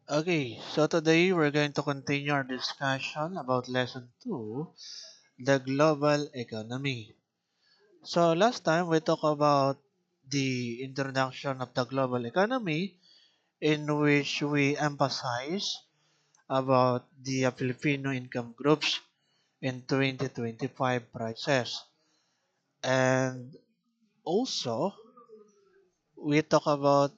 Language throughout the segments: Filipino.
Okay, so today we're going to continue our discussion about lesson 2, the global economy. So last time we talked about the introduction of the global economy in which we emphasize about the Filipino income groups in 2025 prices. And also we talk about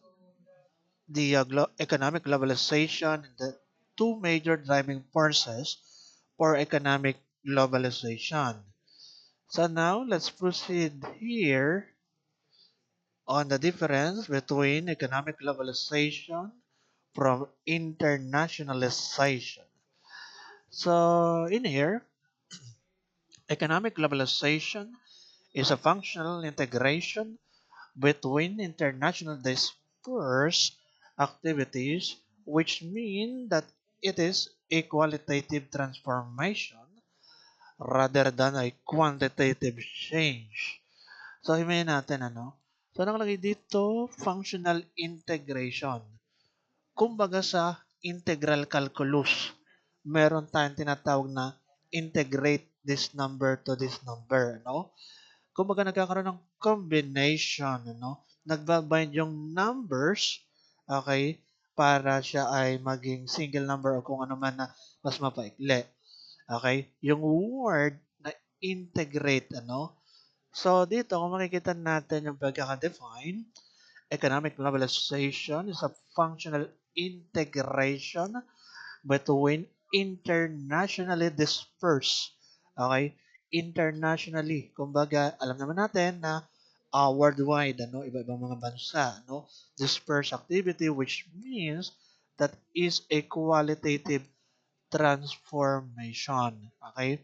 the economic globalization and the two major driving forces for economic globalization. So now let's proceed here on the difference between economic globalization from internationalization. So in here, economic globalization is a functional integration between international dispersed activities, which mean that it is a qualitative transformation rather than a quantitative change. So, himayin natin, ano? So, nakalagay dito, functional integration. Kumbaga sa integral calculus, meron tayong tinatawag na integrate this number to this number, no? Kumbaga nagkakaroon ng combination, no? Nagbabind yung numbers, okay, para siya ay maging single number o kung ano man na mas mapaikli. Okay? Yung word na integrate, ano? So, dito, kung makikita natin yung pagkaka-define, economic globalization is a functional integration between internationally dispersed. Okay? Internationally. Kumbaga, alam naman natin na worldwide, ano, iba-ibang mga bansa, no? Dispersed activity, which means that is a qualitative transformation. Okay?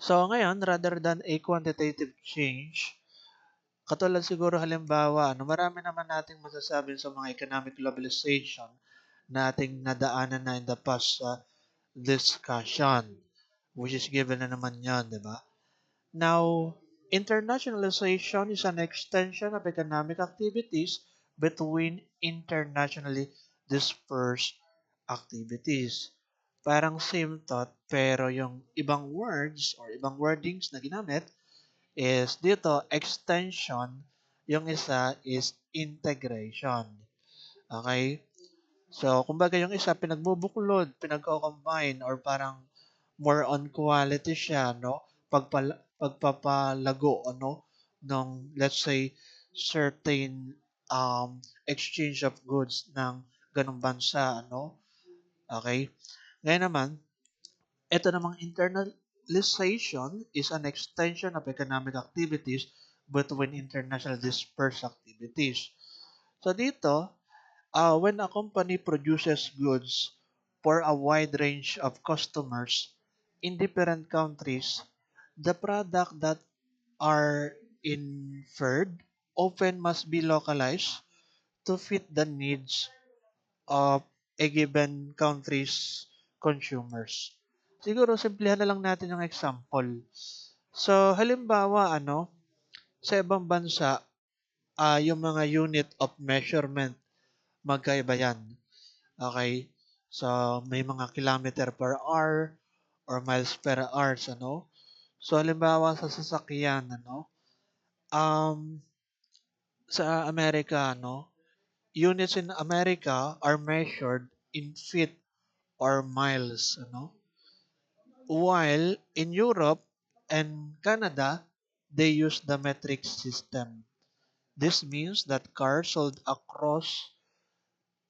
So ngayon, rather than a quantitative change, katulad siguro halimbawa, ano, marami naman nating masasabi sa mga economic globalization na ating nadaanan na in the past discussion, which is given na naman yan, di ba? Now, internationalization is an extension of economic activities between internationally dispersed activities. Parang same thought, pero yung ibang words or ibang wordings na ginamit is dito extension, yung isa is integration. Okay? So, kumbaga yung isa pinagbubuklod, pinagko-combine or parang more on quality siya, no? Pagpapalago, ano, ng, let's say, certain exchange of goods ng ganong bansa, ano? Okay? Ngayon naman, ito namang internalization is an extension of economic activities between international dispersed activities. So dito, when a company produces goods for a wide range of customers in different countries, the product that are inferred often must be localized to fit the needs of a given country's consumers. Siguro, simplihan na lang natin yung example. So, halimbawa, ano, sa ibang bansa, yung mga unit of measurement, magkaiba yan. Okay? So, may mga kilometer per hour or miles per hour, ano? So, halimbawa sa sasakyan, ano? Um, sa Amerika, ano? Units in America are measured in feet or miles, ano? While in Europe and Canada, they use the metric system. This means that cars sold across,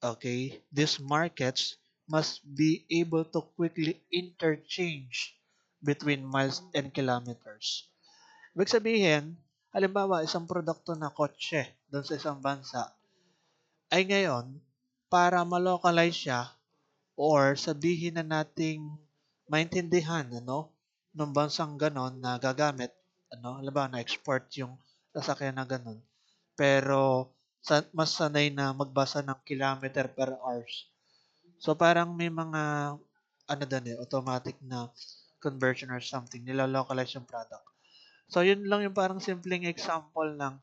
okay, these markets must be able to quickly interchange between miles and kilometers. Ibig sabihin, halimbawa, isang produkto na kotse doon sa isang bansa, ay ngayon, para malocalize siya, or sabihin na nating maintindihan, ano, ng bansang ganon na gagamit, ano, halimbawa na-export yung sasakyan na ganon. Pero mas sanay na magbasa ng kilometer per hours. So parang may mga ano doon automatic na conversion or something, nila-localize yung product. So yun lang yung parang simpleng example ng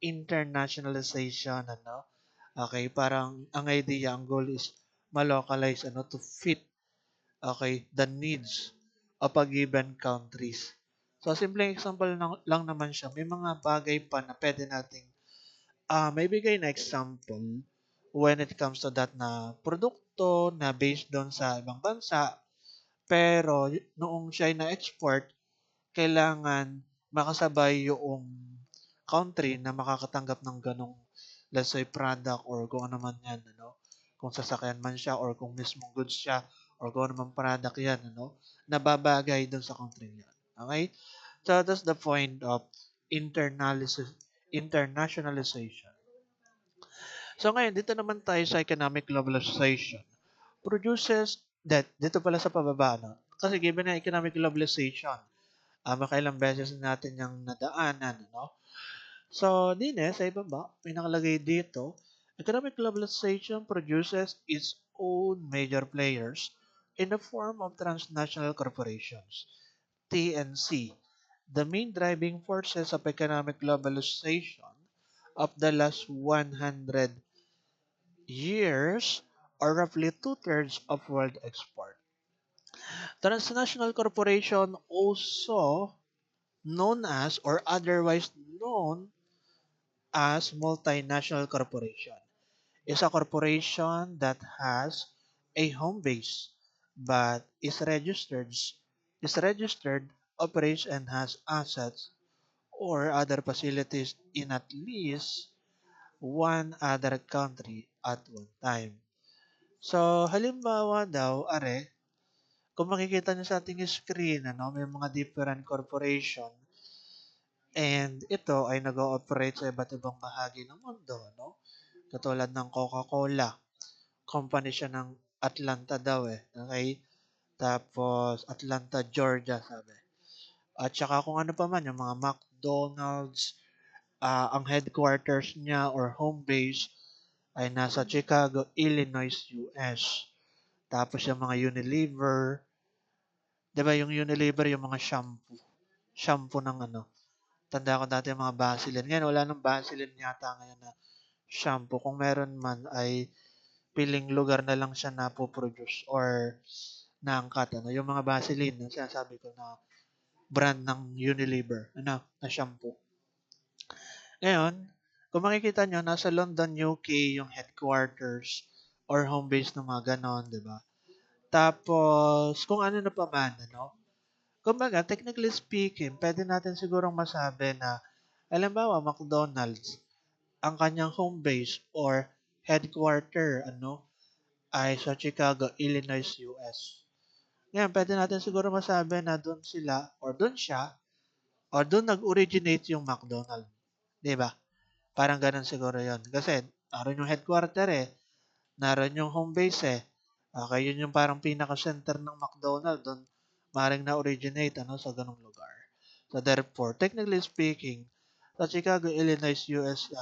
internationalization, ano. Okay, parang ang idea, ang goal is malocalize to fit, okay, the needs of a given countries. So simpleng example lang naman siya. May mga bagay pa na pwede nating may bigay na example when it comes to that na produkto na based doon sa ibang bansa, pero noong siya ay na-export, kailangan makasabay yung country na makakatanggap ng ganong, let's say, product or kung ano man yan, kung sasakyan man siya or kung mismong goods siya or kung ano man product yan, nababagay doon sa country niya. Okay? So that's the point of internationalization. So ngayon, dito naman tayo sa economic globalization. Produces that, dito pala sa pababa, no? Kasi given na economic globalization, makailang beses natin yung nadaanan, no? So, din sa ibaba, may nakalagay dito, economic globalization produces its own major players in the form of transnational corporations, TNC. The main driving forces of economic globalization of the last 100 years are roughly two-thirds of world export. Transnational corporation, also known as or otherwise known as multinational corporation, is a corporation that has a home base but is registered, operates and has assets or other facilities in at least one other country at one time. So, halimbawa daw, kung makikita niyo sa ating screen, may mga different corporation and ito ay nag-ooperate sa iba't ibang bahagi ng mundo, no? Katulad ng Coca-Cola, company siya ng Atlanta daw okay? Tapos Atlanta, Georgia sabi. At saka kung ano pa man, yung mga McDonald's, ang headquarters niya or home base ay nasa Chicago, Illinois, US. Tapos yung mga Unilever, 'di ba yung Unilever yung mga shampoo, shampoo ng tanda ko dati yung mga Vaseline. Ngayon wala nang Vaseline yata ngayon na shampoo. Kung meron man ay piling lugar na lang siya na produce or naangkat. Yung mga Vaseline, yung sinasabi ko na brand ng Unilever, na shampoo. Ngayon, kung makikita nyo, nasa London, UK yung headquarters or home base ng mga ganon, di ba? Tapos, kung ano na pa man, kumbaga, technically speaking, pwede natin sigurong masabi na, halimbawa, McDonald's, ang kanyang home base or headquarter, ay sa Chicago, Illinois, US. Ngayon, pwede natin siguro masabi na doon sila or doon siya or doon nag-originate yung McDonald's. Di ba? Parang ganun siguro yon. Kasi, naroon yung headquarter naroon yung home base Okay, yun yung parang pinaka-center ng McDonald's. Doon maring na-originate sa ganung lugar. So, therefore, technically speaking, sa Chicago, Illinois, US,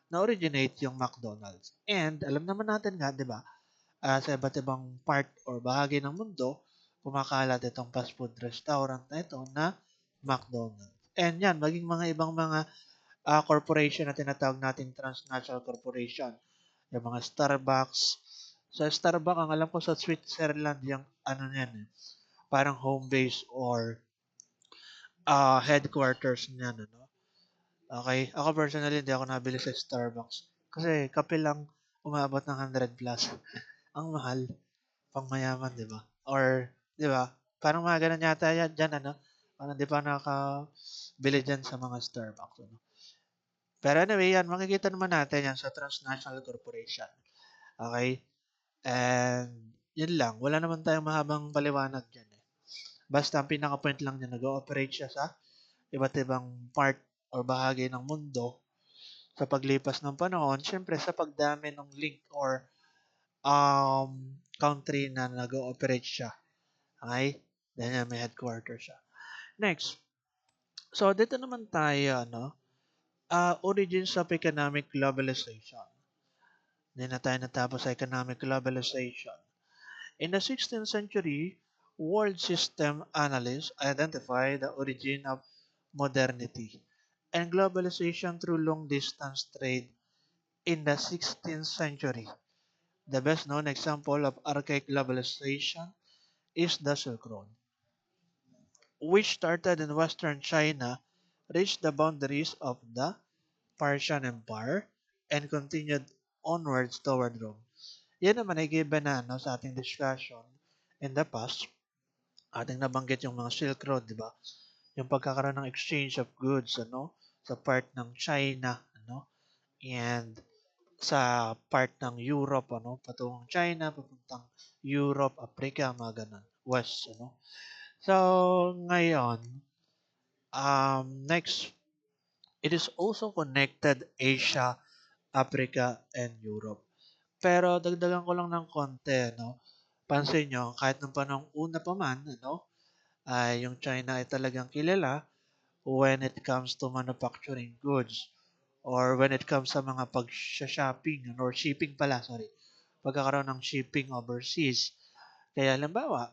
na-originate yung McDonald's. And, alam naman natin nga, di ba, sa iba't ibang part or bahagi ng mundo, kumakalat itong fast food restaurant na ito na McDonald's. And yan, maging mga ibang mga corporation na tinatawag nating transnational corporation. Yung mga Starbucks. Sa Starbucks, ang alam ko sa Switzerland, yung yan parang home base or headquarters niyan, Okay? Ako personally, hindi ako nabili sa Starbucks. Kasi kape lang umabot ng 100 plus. Ang mahal. Pang mayaman, di ba? Or, di ba? Parang mga ganun yata yan dyan, Parang di pa nakabili dyan sa mga Starbucks, Pero anyway, yan, makikita naman natin yan sa transnational corporation. Okay? And, yun lang. Wala naman tayong mahabang paliwanag dyan, Basta ang pinaka-point lang niya, nag-ooperate siya sa iba't ibang part or bahagi ng mundo sa paglipas ng panahon, syempre sa pagdami ng link or country na nag-ooperate siya. Okay? Then may headquarters siya. Next. So, dito naman tayo, origins of economic globalization. Hindi na tayo natapos sa economic globalization. In the 16th century, world system analysts identified the origin of modernity and globalization through long-distance trade in the 16th century. The best known example of archaic globalization is the Silk Road, which started in western China, reached the boundaries of the Persian Empire, and continued onwards toward Rome. Yan naman ay given na no, sa ating discussion in the past. Ating nabanggit yung mga Silk Road, di ba? Yung pagkakaroon ng exchange of goods, sa part ng China, and sa part ng Europe, patungong China, papuntang Europe, Africa, mga ganun, West, So, ngayon, next, it is also connected Asia, Africa, and Europe. Pero dagdagan ko lang ng konti, no? Pansin nyo, kahit nung panahong una pa man, ay yung China ay talagang kilala when it comes to manufacturing goods or when it comes sa mga pag-shopping or shipping pala, sorry. Pagkakaroon ng shipping overseas. Kaya halimbawa,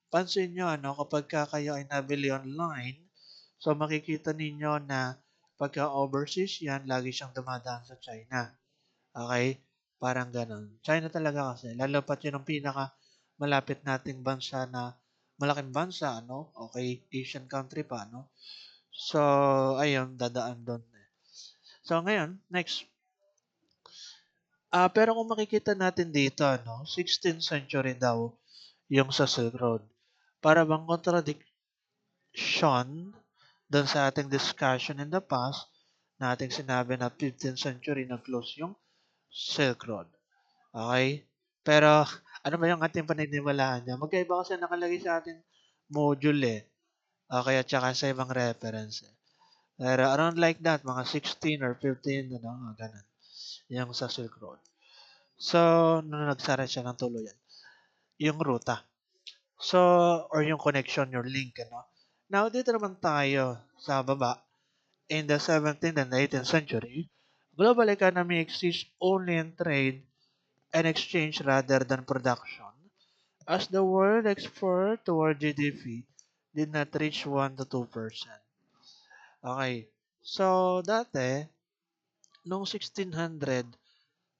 pansin nyo, kapag kayo ay nabili online, so makikita ninyo na pagka overseas yan, lagi siyang dumadaan sa China. Okay? Parang ganun. China talaga kasi. Lalo pat yun ang pinaka malapit nating bansa na malaking bansa, Okay, Asian country pa, So, ayun, dadaan doon. So, ngayon, next. Pero kung makikita natin dito, 16th century daw yung sa Silk Road. Para bang contradiction doon sa ating discussion in the past na ating sinabi na 15th century na-close yung Silk Road. Okay? Pero, ano ba yung ating paniniwalaan niya? Magkaiba kasi nakalagay sa ating module eh. Okay, at saka sa ibang reference eh. Pero around like that, mga 16 or 15, ganun. Yung sa Silk Road. So, nung nagsara siya ng tuluyan, yung ruta. So, or yung connection, your link, Now, dito naman tayo sa baba. In the 17th and 18th century, global economy exists only in trade and exchange rather than production, as the world export toward GDP did not reach 1 to 2%. Okay. So, dati, nung 1600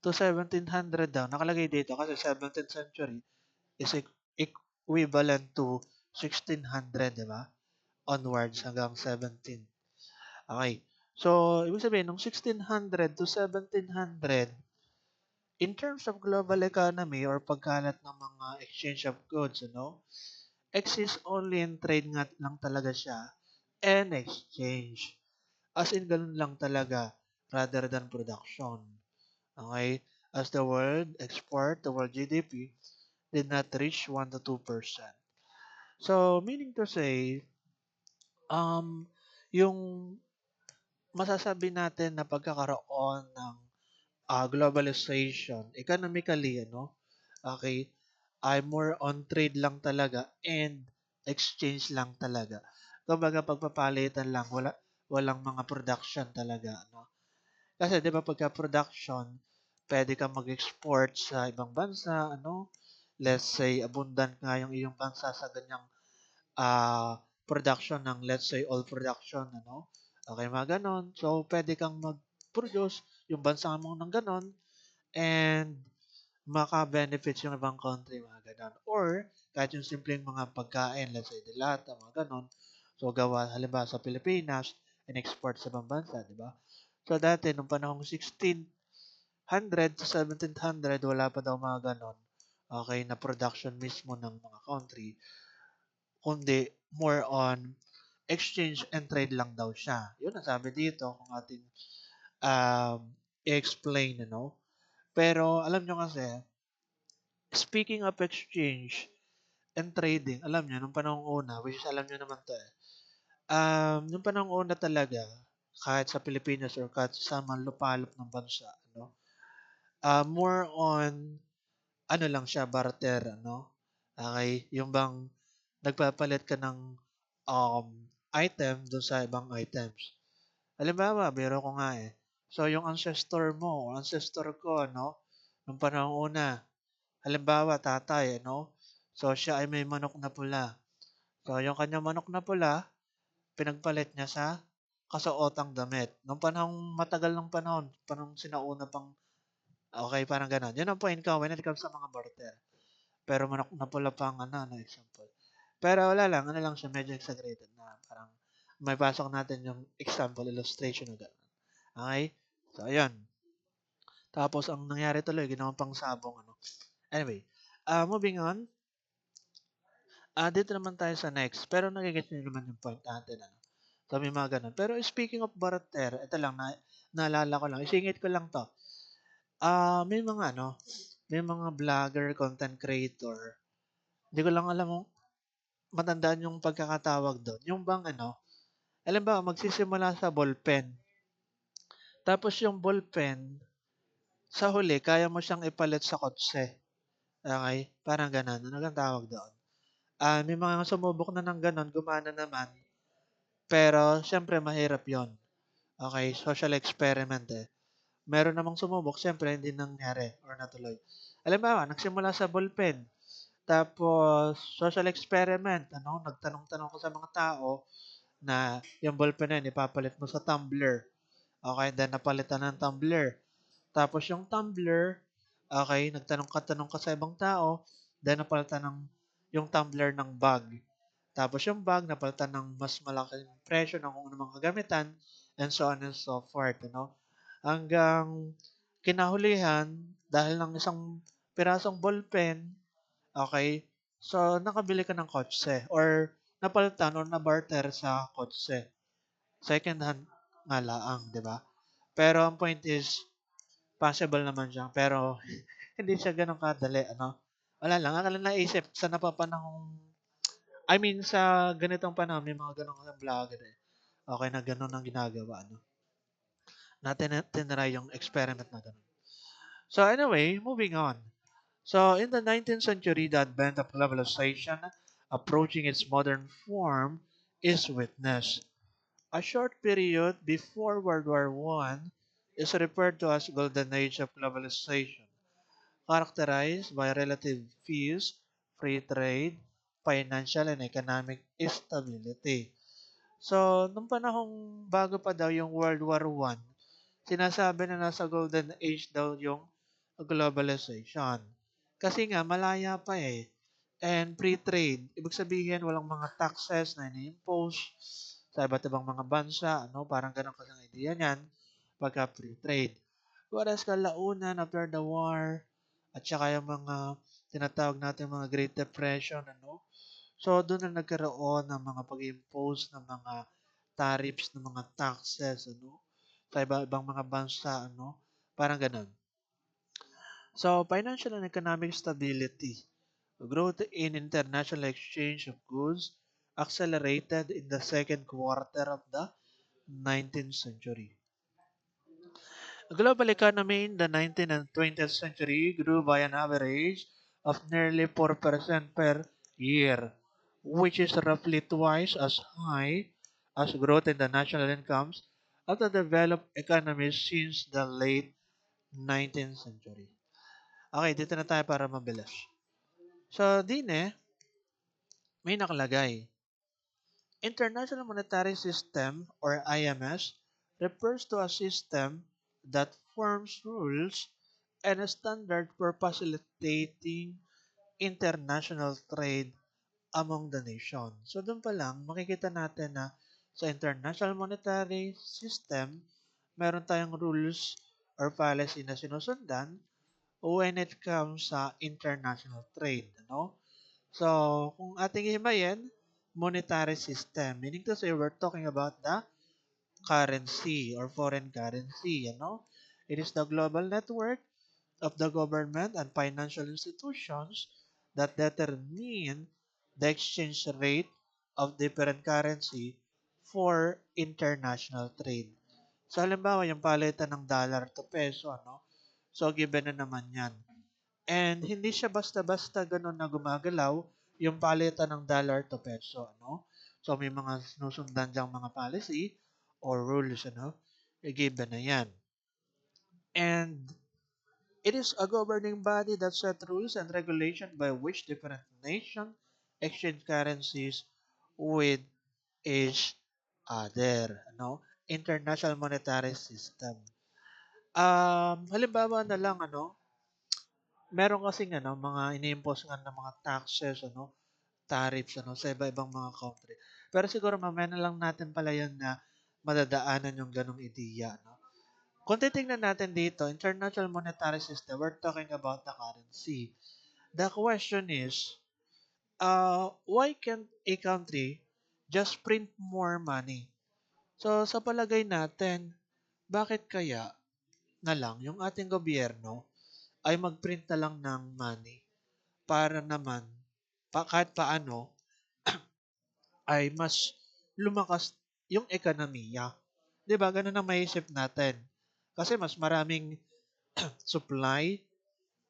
to 1700 daw, nakalagay dito kasi 17th century is equivalent to 1600, di ba? Onwards hanggang 17. Okay. So, ibig sabihin, nung 1600 to 1700, in terms of global economy or pagkalat ng mga exchange of goods, exists only in trade nga lang talaga siya and exchange. As in, ganun lang talaga rather than production. Okay? As the world export, the world GDP did not reach 1 to 2%. So, meaning to say, yung masasabi natin na pagkakaroon ng globalization, economically, okay, ay more on trade lang talaga and exchange lang talaga. Kumbaga, pagpapalitan lang, walang mga production talaga, Kasi 'di ba pagka production, pwede kang mag-export sa ibang bansa, Let's say abundant nga yung iyong bansa sa ganyang production ng let's say oil production, Okay, mga ganon. So pwede kang mag-produce yung bansa mo ng ganon and maka-benefits yung ibang country, mga ganon. Or kahit yung simpleng mga pagkain, let's say delata, mga ganon. So gawa halimbawa sa Pilipinas, in-export sa ibang bansa, di ba? So dati, nung panahong 1600 to 1700, wala pa daw mga ganon. Okay, na production mismo ng mga country, kundi more on exchange and trade lang daw siya. Yun ang sabi dito kung ating um, i-explain, Pero alam nyo kasi, speaking of exchange and trading, alam nyo, nung panahong una, which is alam nyo naman to nung panahong una talaga, kahit sa Pilipinas or kahit sa manlupalop ng bansa, more on ano lang siya, barter, Okay, yung bang nagpapalit ka ng item doon sa ibang items. Halimbawa, biro ko nga eh. So, yung ancestor mo, o ancestor ko, nung panahong una, halimbawa, tatay, So, siya ay may manok na pula. So, yung kanyang manok na pula, pinagpalit niya sa kasuotang damit. Nung panahong matagal ng panahon, panahong sinauna pang Okay, parang gano'n. Yun ang point ko when it comes sa mga barter. Pero napula pa ang example. Pero wala lang, ano lang siya, medyo exaggerated na parang may pasok natin yung example illustration na gano'n. Okay? So, ayun. Tapos, ang nangyari tuloy, ginawa pang sabong, ano. Anyway, moving on. Dito naman tayo sa next. Pero nagigets niyo naman yung point natin, ano. So, may mga ganun. Pero speaking of barter, ito lang, naalala ko lang, isingit ko lang to. May mga ano, may mga vlogger, content creator. Hindi ko lang alam kung matandaan yung pagkakatawag doon. Yung bang ano, alam ba, magsisimula sa ballpen. Tapos yung ballpen, sa huli, kaya mo siyang ipalit sa kotse. Okay? Parang ganun. Ano ang tawag doon? May mga sumubok na ng ganun, gumana naman. Pero, syempre, mahirap yon. Okay? Social experiment eh. Meron namang sumubok, syempre, hindi nangyari or natuloy. Alam ba, nagsimula sa ballpen. Tapos, social experiment, ano, nagtanong-tanong ko sa mga tao na yung ballpen na yun, ipapalit mo sa tumbler. Okay, then napalitan ng tumbler. Tapos yung tumbler, okay, nagtanong ka sa ibang tao, then napalitan ng yung tumbler ng bag. Tapos yung bag, napalitan ng mas malaking presyo ng kung anumang kagamitan, and so on and so forth, Hanggang kinahulihan, dahil ng isang pirasong ballpen, okay, so nakabili ka ng kotse, or napalitan or na-barter sa kotse. Second hand nga laang, di ba? Pero ang point is, possible naman siya, pero hindi siya gano'n kadali, ano. Wala lang, akala naisip sa napapanahong I mean sa ganitong panahon may mga gano'n kasing vlogger, eh. Okey na gano'n ang ginagawa, na tinry yung experiment na gano'n. So anyway, moving on. So in the 19th century, the advent of globalization approaching its modern form is witnessed. A short period before World War One is referred to as Golden Age of Globalization, characterized by relative peace, free trade, financial and economic stability. So, nung panahong bago pa daw yung World War One, sinasabi na nasa golden age daw yung globalization. Kasi nga, malaya pa eh. And free trade, ibig sabihin walang mga taxes na ini-impose sa iba't ibang mga bansa, ano, parang ganun kasi ang idea niyan pagka free trade. Whereas kalaunan after the war, at saka yung mga tinatawag natin mga Great Depression, So, doon na nagkaroon ng mga pag-impose ng mga tariffs, ng mga taxes, sa iba-ibang mga bansa, parang ganun. So, financial and economic stability. Growth in international exchange of goods accelerated in the second quarter of the 19th century. The global economy in the 19th and 20th century grew by an average of nearly 4% per year, which is roughly twice as high as growth in the national incomes of the developed economies since the late 19th century. Okay, dito na tayo para mabilis. So, din may nakalagay. International Monetary System or IMS refers to a system that forms rules and a standard for facilitating international trade among the nation. So doon pa lang, makikita natin na sa International Monetary System, meron tayong rules or policy na sinusundan when it comes sa international trade. So, kung ating himayin, monetary system, meaning to say we're talking about the currency or foreign currency, It is the global network of the government and financial institutions that determine the exchange rate of different currency for international trade. So, halimbawa, yung palitan ng dollar to peso, So, given na naman yan. And hindi siya basta-basta ganun na gumagalaw yung palitan ng dollar to peso, So, may mga sinusundan diyang mga policy or rules, given na yan. And it is a governing body that set rules and regulations by which different nations exchange currencies with each other, International monetary system. Halimbawa na lang ano, meron kasing ano, mga ini-impose nga ng mga taxes ano, tariffs ano, sa iba-ibang mga country. Pero siguro mamaya na lang natin palayan na madadaanan yung ganong ideya, no? Kung titingnan natin dito, international monetary system, we're talking about the currency. The question is, why can't a country just print more money? So, sa palagay natin, bakit kaya na lang yung ating gobyerno ay mag-print na lang ng money para naman kahit paano ay mas lumakas yung ekonomiya. 'Di ba? Ganun ang maisip natin. Kasi mas maraming supply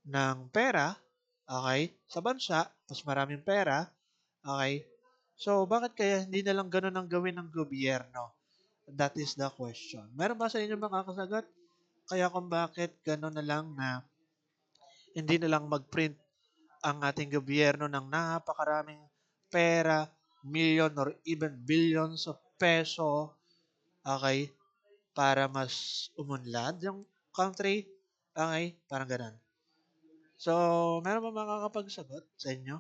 ng pera, okay, sa bansa, mas maraming pera, okay. So, bakit kaya hindi na lang ganun ang gawin ng gobyerno? That is the question. Meron ba sa inyo makakasagot? Kaya kung bakit ganun na lang na hindi na lang mag-print ang ating gobyerno ng napakaraming pera, million or even billions of peso, okay, para mas umunlad yung country, okay, parang ganun. So, meron ba makakapagsagot sa inyo?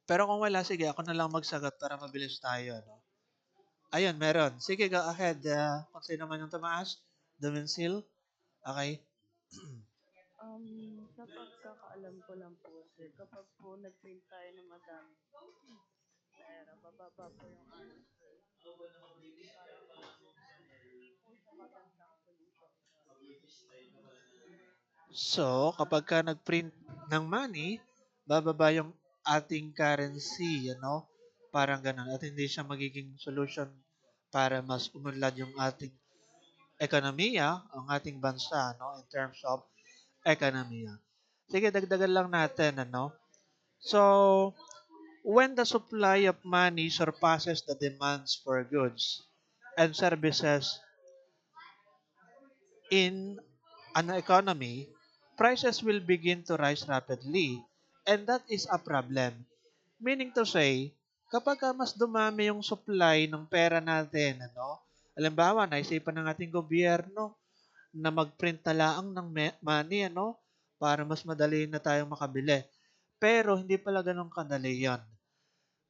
Pero kung wala, sige, ako na lang magsagot para mabilis tayo, no? Ayun, meron. Sige, go ahead. Kung sino man yung tumaas, Domensil. Okay. Sa pagkakaalam ko lang po, sir, kapag po nag-print tayo ng madami pera, bababa po yung ating currency. Parang hindi po siya magandang solution sa So, kapag ka nag-print ng money, bababa yung ating currency, ano? Parang ganun. At hindi siya magiging solution para mas umunlad yung ating ekonomiya, ang ating bansa, no? In terms of ekonomiya. Sige, dagdagan lang natin, ano? So, when the supply of money surpasses the demands for goods and services in an economy, prices will begin to rise rapidly. And that is a problem. Meaning to say, kapag mas dumami yung supply ng pera natin, ano, halimbawa, naisipan ng ating gobyerno na mag-print na laang ng money, ano, para mas madali na tayong makabili. Pero hindi pala ganun kadali yan.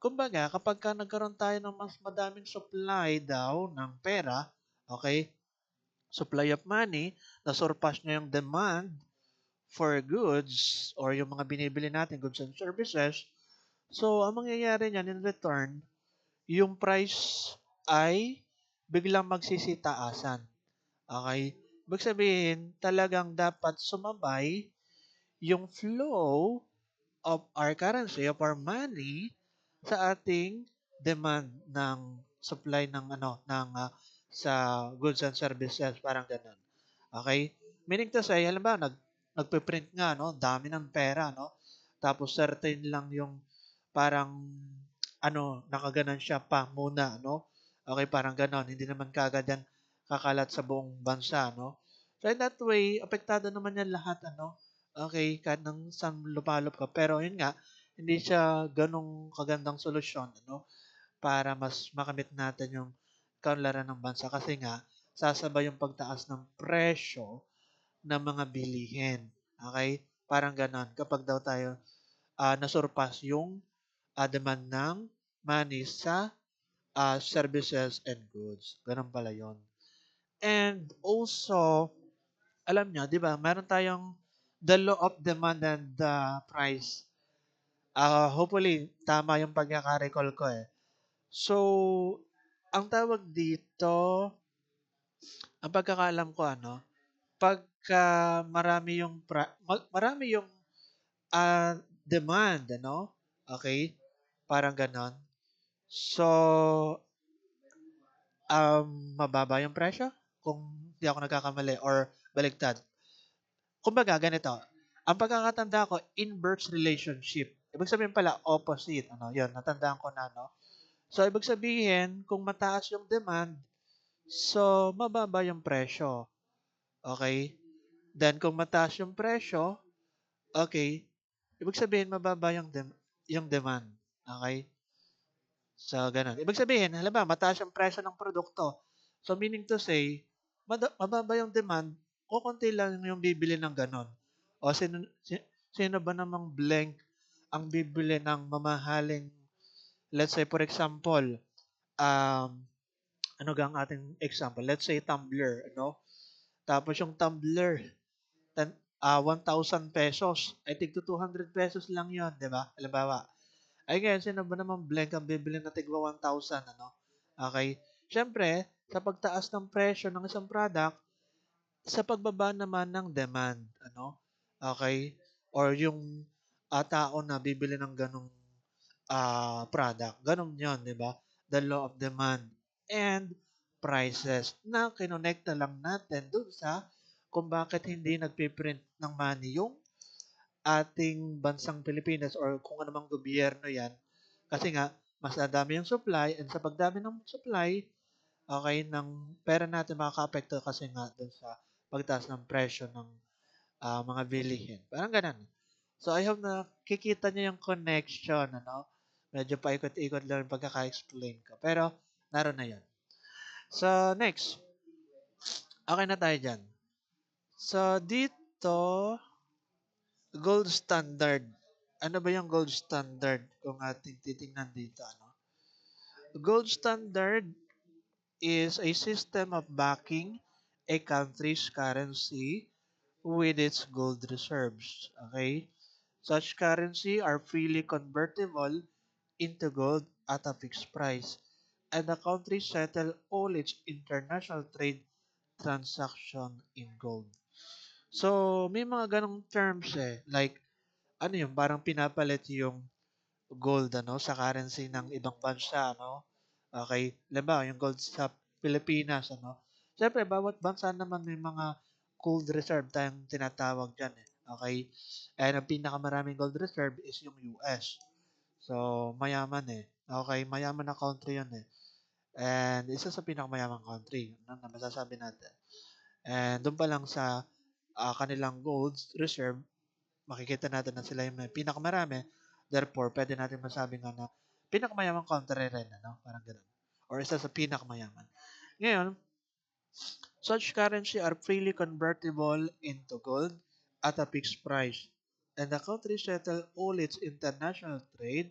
Kumbaga, kapag ka nagkaroon tayo ng mas madaming supply daw ng pera, okay, supply of money, na surpass niya yung demand for goods or yung mga binibili natin, goods and services, so ang mangyayari niyan in return, yung price ay biglang magsisitaasan. Okay? Ibig sabihin, talagang dapat sumabay yung flow of our currency, of our money sa ating demand ng supply ng ano ng sa goods and services, parang ganun. Okay? Meaning to say, halimbawa nagpe-print nga no, dami ng pera no. Tapos certain lang yung parang ano, nakaganan siya pa muna no. Okay, parang ganon. Hindi naman kaagad yan kakalat sa buong bansa no. So in that way, apektado naman yan lahat ano. Okay, kahit nang saan lupalop ka. Pero yun nga, hindi siya ganong kagandang solusyon ano, para mas makamit natin yung kaunlaran ng bansa kasi nga sasabay yung pagtaas ng presyo ng mga bilihin. Okay? Parang ganon. Kapag daw tayo nasurpass yung demand ng money sa services and goods. Ganon pala yon. And also, alam nyo, di ba, meron tayong the law of demand and the price. Hopefully, tama yung pagkaka-recall ko eh. So, ang tawag dito, ang pagkakaalam ko ano, pagka marami yung marami yung demand, ano? Okay? Parang ganon. So, mababa yung presyo kung di ako nagkakamali or baligtad. Kumbaga, ganito. Ang pagkakatanda ko, inverse relationship. Ibig sabihin pala, opposite. Ano, yun, natandaan ko na, no? So, ibig sabihin, kung mataas yung demand, so, mababa yung presyo. Okay? Then, kung mataas yung presyo, okay, ibig sabihin, mababa yung demand. Okay? So, ganun. Ibig sabihin, halimbawa, mataas yung presyo ng produkto. So, meaning to say, mababa yung demand, kokonti lang yung bibili ng gano'n. O sino ba namang blank ang bibili ng mamahaling, let's say for example, um, ano ga ang ating example? Let's say tumbler, ano? Tapos yung tumbler, 1,000 pesos. I think to 200 pesos lang yon, di ba? Halimbawa. Ay ngayon, sino ba naman blank ang bibili na tigwa 1,000, ano? Okay? Siyempre, sa pagtaas ng presyo ng isang product, sa pagbaba naman ng demand, ano? Okay? Or yung tao na bibili ng ganong product. Ganon yun, di ba? The law of demand and prices na kinonekta lang natin dun sa kung bakit hindi nagpiprint ng money yung ating bansang Pilipinas or kung anumang gobyerno yan. Kasi nga, mas nadami yung supply and sa pagdami ng supply, okay, ng pera natin makaka-apekto kasi nga dun sa pagtaas ng presyo ng mga bilihin. Parang ganun. So, I hope na kikita niyo yung connection, ano? Medyo paikot-ikot lang yung pagkaka-explain ko. Pero, naroon na yun. So, next. Okay na tayo dyan. So, dito, gold standard. Ano ba yung gold standard kung ating titingnan dito, ano? Gold standard is a system of backing a country's currency with its gold reserves. Okay? Such currency are freely convertible into gold at a fixed price, and the country settle all its international trade transaction in gold. So, may mga ganong terms like, ano yung parang pinapalit yung gold, ano, sa currency ng ibang bansa, ano? Okay? Halimbawa, yung gold sa Pilipinas, ano? Siyempre, bawat bansa naman may mga gold reserve tayong tinatawag dyan, eh. Okay? And ang pinakamaraming gold reserve is yung US. So, mayaman eh. Okay, mayaman na country yun eh. And isa sa pinakamayamang country, yun na masasabi natin. And doon pa lang sa kanilang gold reserve, makikita natin na sila yung may pinakamarami. Therefore, pwede natin masabi nga na pinakamayamang country rin, ano? Parang ganun. Or isa sa pinakamayaman. Ngayon, such currency are freely convertible into gold at a fixed price. And the country settle all its international trade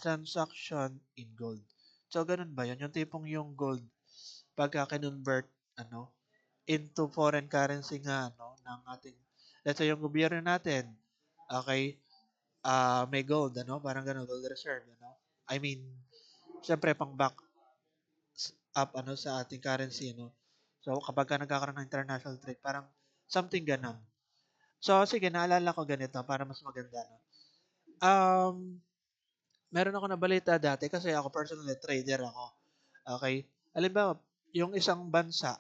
transaction in gold. So, ganun ba yun? Yung tipong yung gold, pagka kinonvert, ano, into foreign currency nga, ano, ng ating, let's say, yung gobyerno natin, okay, may gold, ano, parang ganun, gold reserve, ano. I mean, syempre, pang back up, ano, sa ating currency, ano. So, kapag ka nagkakaroon ng international trade, parang something ganun. So, sige, naalala ko ganito para mas maganda, no. Um, Meron ako nabalita dati kasi ako personally trader ako. Okay? Halimbawa, yung isang bansa,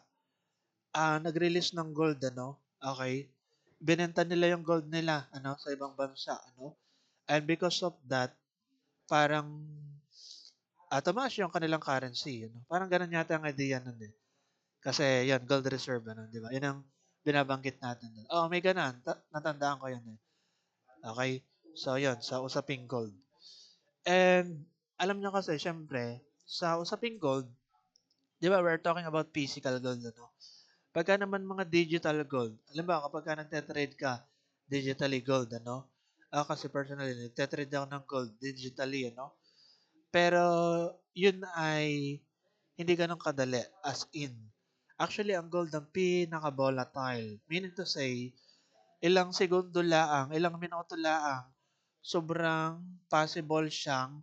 nag-release ng gold, ano? Okay? Binenta nila yung gold nila, ano, sa ibang bansa, ano? And because of that, parang tumaas yung kanilang currency, ano? Parang ganun yata ang idea nun eh. Kasi yan, gold reserve, ano, di ba? Yun ang binabanggit natin dun. Oh, may ganun. Natandaan ko yun eh. Okay? So, yun, sa usaping gold. And, alam nyo kasi, syempre, sa usaping gold, di ba, we're talking about physical gold, ano? Pagka naman mga digital gold, alam ba, kapag ka nagte-trade ka, digitally gold, ano? Kasi personally, nagte-trade ako ng gold digitally, ano? Pero, yun ay hindi ganun kadali, as in. Actually, ang gold ang pinaka-volatile. Meaning to say, ilang segundo laang, ilang minuto laang, sobrang possible siyang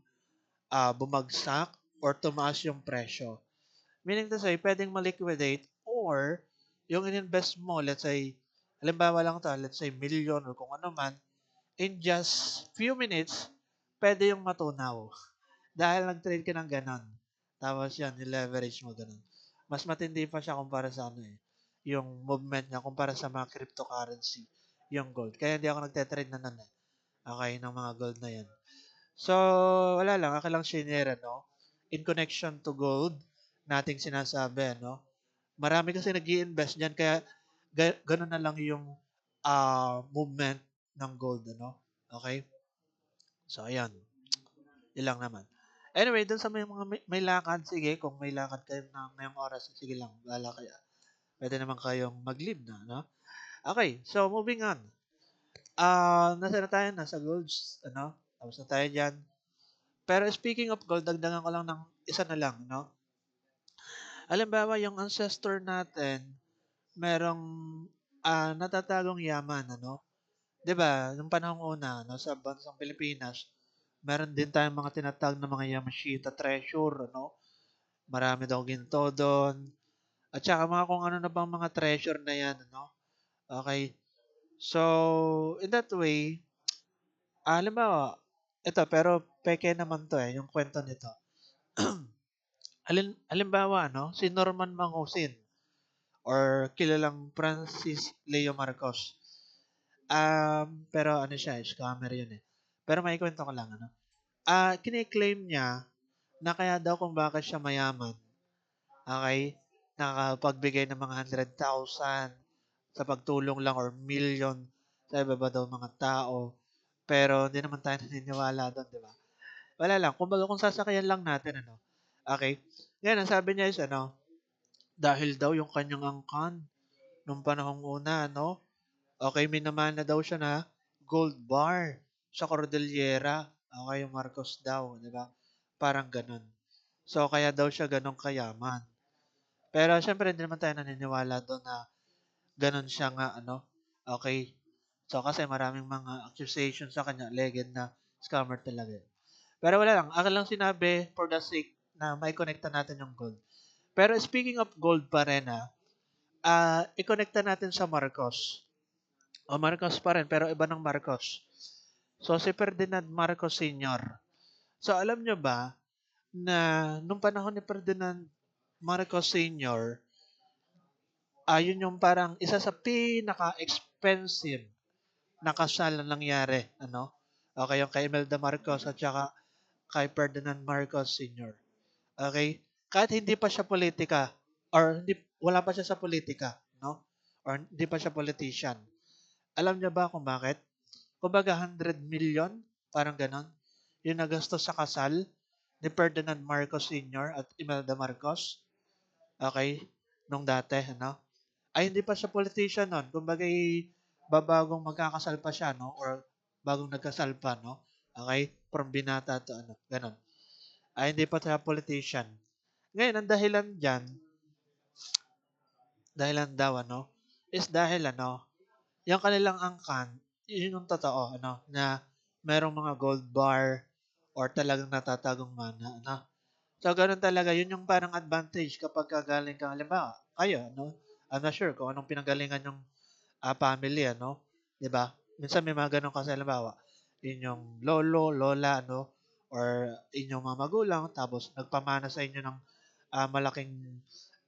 bumagsak or tumaas yung presyo. Meaning to say, pwedeng ma-liquidate or yung in-invest mo, let's say, halimbawa lang to, let's say million or kung ano man, in just few minutes, pwede yung matunaw. Dahil nag-trade ka ng ganon. Tapos yan, leverage mo ganon. Mas matindi pa siya kumpara sa ano eh, yung movement niya kumpara sa mga cryptocurrency, yung gold. Kaya hindi ako nagte-trade na nun eh. Okay, ng mga gold na yan. So, wala lang. Ako lang shinare, no? In connection to gold, nating sinasabi, no? Marami kasi nag invest dyan, kaya ganun na lang yung movement ng gold, ano? Okay? So, ayan. Ilang naman. Anyway, dun sa may mga may lakad, sige, kung may lakad kayo na ngayong oras, sige lang, bahala kayo. Pwede naman kayong mag-leave na, no? Okay, so moving on. Nasa na tayo? Nasa golds, ano? Tapos na tayo dyan. Pero speaking of gold, dagdagan ko lang ng isa na lang, no? Halimbawa, yung ancestor natin, merong natatagong yaman, ano? 'Di ba, nung panahong una, no, sa bansang Pilipinas, meron din tayong mga tinatawag na mga Yamashita treasure, ano? Marami daw ginto doon. At saka mga kung ano na bang mga treasure na yan, ano? Okay. So, in that way, halimbawa, ito, pero peke naman to yung kwento nito. Halimbawa, no, si Norman Mangusin or kilalang Francis Leo Marcos. Pero ano siya, scammer yun eh. Pero may kwento ko lang, ano. Kine-claim niya na kaya daw kung bakit siya mayaman, okay, nakapagbigay ng mga 100,000 sa pagtulong lang or million sa iba ba daw mga tao. Pero hindi naman tayo naniniwala doon, di ba? Wala lang. Kumbaga kung sasakayan lang natin, ano. Okay? Ngayon, ang sabi niya is, ano, dahil daw yung kanyang angkan nung panahong una, no? Okay, minamana daw siya na gold bar sa Cordillera. Okay, yung Marcos daw, di ba? Parang ganun. So, kaya daw siya ganun kayaman. Pero, syempre, hindi naman tayo naniniwala doon na ganun siya nga, ano. Okay. So, kasi maraming mga accusation sa kanya, legend na scammer talaga. Pero wala lang. Akin lang sinabi for the sake na may connecta natin yung gold. Pero speaking of gold pa rin, i-connecta natin sa Marcos. O Marcos pa rin, pero iba ng Marcos. So, si Ferdinand Marcos Sr. So, alam nyo ba na nung panahon ni Ferdinand Marcos Sr., yun yung parang isa sa pinaka-expensive na kasal na nangyari. Ano? Okay, yung kay Imelda Marcos at saka kay Ferdinand Marcos Sr. Okay? Kahit hindi pa siya politika or wala pa siya sa politika, no? Or hindi pa siya politician. Alam niyo ba kung bakit? Kumbaga 100 million, parang ganon, yung nagastos sa kasal ni Ferdinand Marcos Sr. at Imelda Marcos. Okay? Nung dati, ano? Ay, hindi pa siya politician nun. Kumbaga, babagong magkakasal pa siya, no? Or bagong nagkasal pa, no? Okay? From binata to ano, ganon. Ay, hindi pa siya politician. Ngayon, ang dahilan dyan, dahilan daw, ano, is dahil, ano, yung kanilang angkan, yun yung totoo, ano, na merong mga gold bar or talagang natatagong mana, ano. So, ganun talaga, yun yung parang advantage kapag kagaling ka, halimbawa, kayo, no? I'm not sure kung anong pinanggalingan yung family, ano, 'di ba? Minsan may mga ganun kasi halimbawa, inyong lolo, lola, ano, or inyong mga magulang, tapos nagpamana sa inyo ng malaking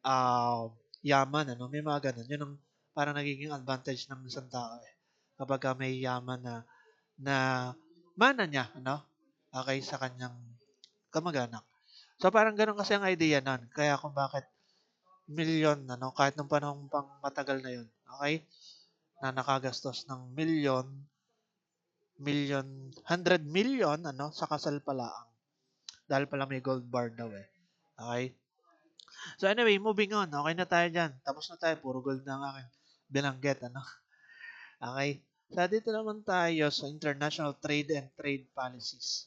ah, yaman, ano, may mga ganun. Yun ang parang nagiging advantage ng isang tao eh. Kapag may yaman na mana niya, ano, okay, sa kanyang kamag-anak. So parang ganun kasi ang idea nun. Kaya kung bakit milyon, ano, kahit nung panahon pang matagal na yun. Okay? Na nakagastos ng million, 100 million, ano, sa kasal palaang. Dahil pala may gold bar daw eh. Okay? So anyway, moving on. Okay na tayo dyan. Tapos na tayo. Puro gold na ang aking binanggit, ano. Okay? So dito naman tayo sa international trade and trade policies.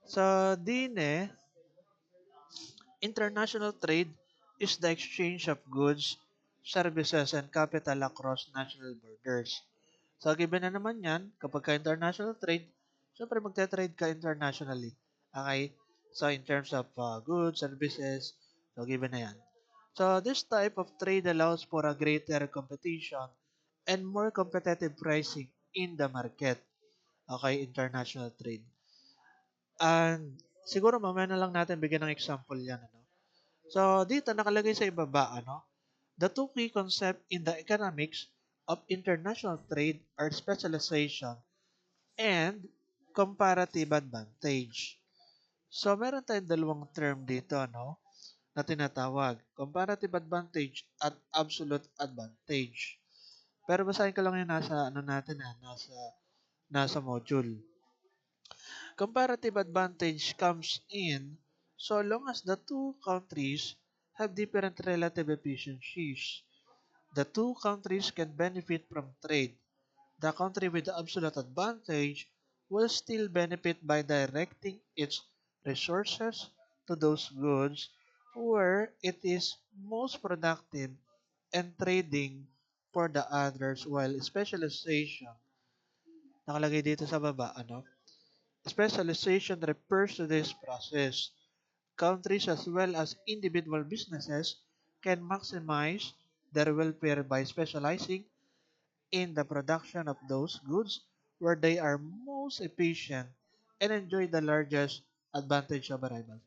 So, din international trade is the exchange of goods, services, and capital across national borders. So, given na naman yan, kapag ka international trade, syempre magte-trade ka internationally. Okay? So, in terms of goods, services, so given na yan. So, this type of trade allows for a greater competition and more competitive pricing in the market. Okay, international trade. And siguro mamaya na lang natin bigyan ng example yan. Ano? So, dito nakalagay sa ibaba, ano? The two key concepts in the economics of international trade are specialization and comparative advantage. So, meron tayong dalawang term dito, no? Na tinatawag. Comparative advantage at absolute advantage. Pero basahin ko lang yung nasa, ano natin, nasa module. Comparative advantage comes in so long as the two countries have different relative efficiencies. The two countries can benefit from trade. The country with the absolute advantage will still benefit by directing its resources to those goods where it is most productive and trading for the others while specialization, nakalagay dito sa baba, specialization refers to this process. Countries as well as individual businesses can maximize their welfare by specializing in the production of those goods where they are most efficient and enjoy the largest advantage of arrival.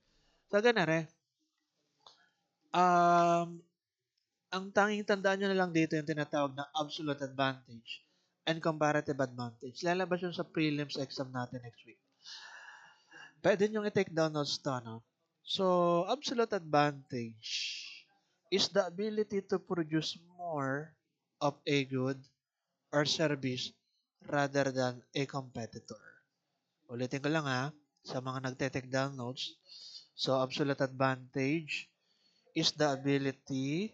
So, ganun um, ang tanging tandaan nyo na lang dito yung tinatawag na absolute advantage and comparative advantage. Lalabas yun sa prelims exam natin next week. Pwede nyo i-take down notes to, no? So, absolute advantage is the ability to produce more of a good or service rather than a competitor. Ulitin ko lang ha, sa mga nagte-take down notes. So, absolute advantage is the ability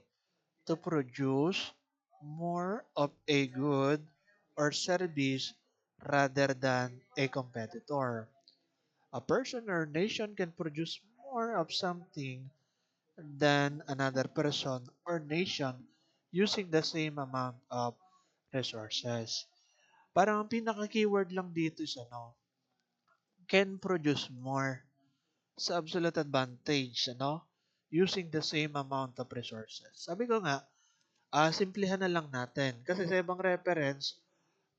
to produce more of a good or service rather than a competitor. A person or nation can produce more of something than another person or nation using the same amount of resources. Parang ang pinaka-keyword lang dito is can produce more sa absolute advantage, using the same amount of resources. Sabi ko nga, simplihan na lang natin. Kasi sa ibang reference,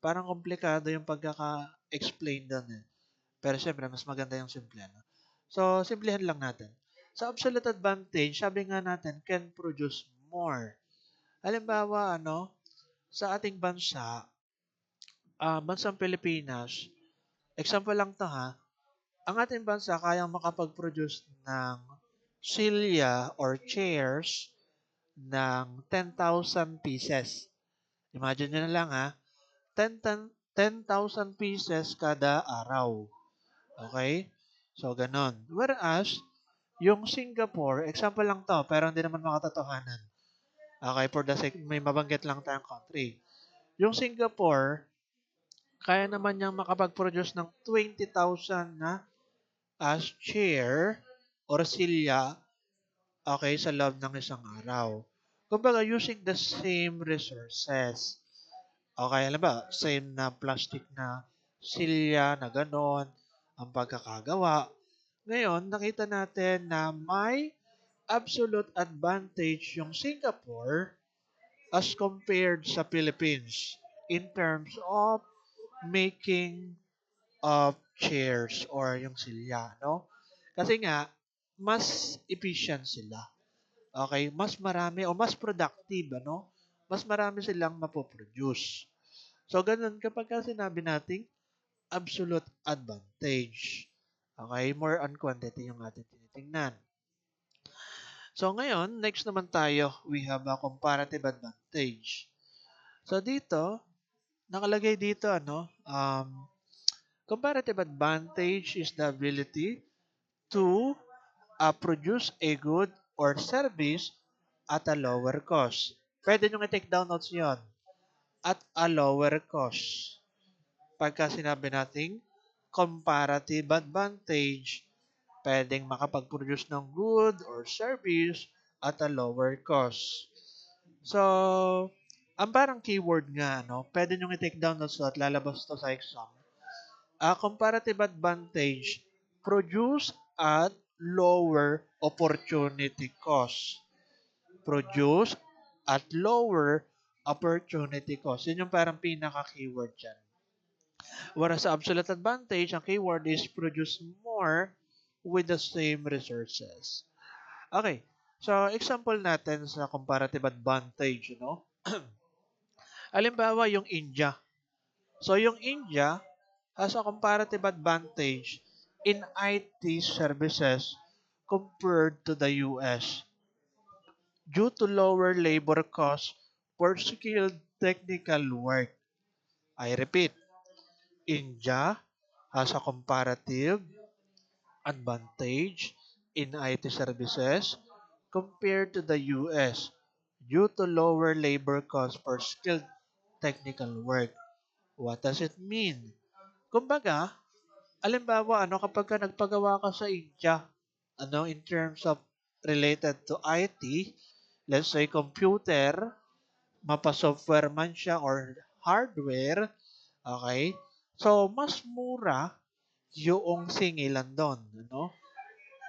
parang komplikado yung pagkaka-explain doon eh. Pero syempre, mas maganda yung simple, no? So, simplihan lang natin. Sa absolute advantage, sabi nga natin, can produce more. Halimbawa, sa ating bansa, bansang Pilipinas, example lang to ha, ang ating bansa kayang makapag-produce ng silya or chairs ng 10,000 pieces. Imagine nyo na lang ha, 10,000 pieces kada araw. Okay? So, ganon. Whereas, yung Singapore, example lang to, pero hindi naman makatotohanan. Okay, for the sake, may mabanggit lang tayong country. Yung Singapore, kaya naman niyang makapag-produce ng 20,000 na as chair or silya, okay, sa loob ng isang araw. Kumbaga, using the same resources. Okay, alam ba, same na plastic na silya na ganon, ang pagkakagawa. Ngayon, nakita natin na may absolute advantage yung Singapore as compared sa Philippines in terms of making of chairs or yung silya, no? Kasi nga, mas efficient sila. Okay? Mas marami o mas productive, Mas marami silang mapoproduce. So, ganun kapag sinabi nating absolute advantage. Okay? More on quantity yung ating tinitingnan. So, ngayon, next naman tayo, we have a comparative advantage. So, dito, nakalagay dito, comparative advantage is the ability to produce a good or service at a lower cost. Pwede nyo i-take down notes yon. At a lower cost. Pagka sinabi nating comparative advantage, pwedeng makapag-produce ng good or service at a lower cost. So, ang parang keyword nga, pwede nyo i-take down notes at lalabas to sa exam. A comparative advantage produce at lower opportunity cost. Produce at lower opportunity cost. Yun yung parang pinaka-keyword dyan. Whereas sa absolute advantage, ang keyword is produce more with the same resources. Okay. So, example natin sa comparative advantage, Halimbawa, yung India. So, yung India has a comparative advantage in IT services compared to the US due to lower labor costs for skilled technical work. I repeat, India has a comparative advantage in IT services compared to the US due to lower labor costs for skilled technical work. What does it mean? Kumbaga, alimbawa, kapag ka nagpagawa ka sa India, in terms of related to IT, let's say computer, mapa-software man siya or hardware, okay? So, mas mura yung singilan doon,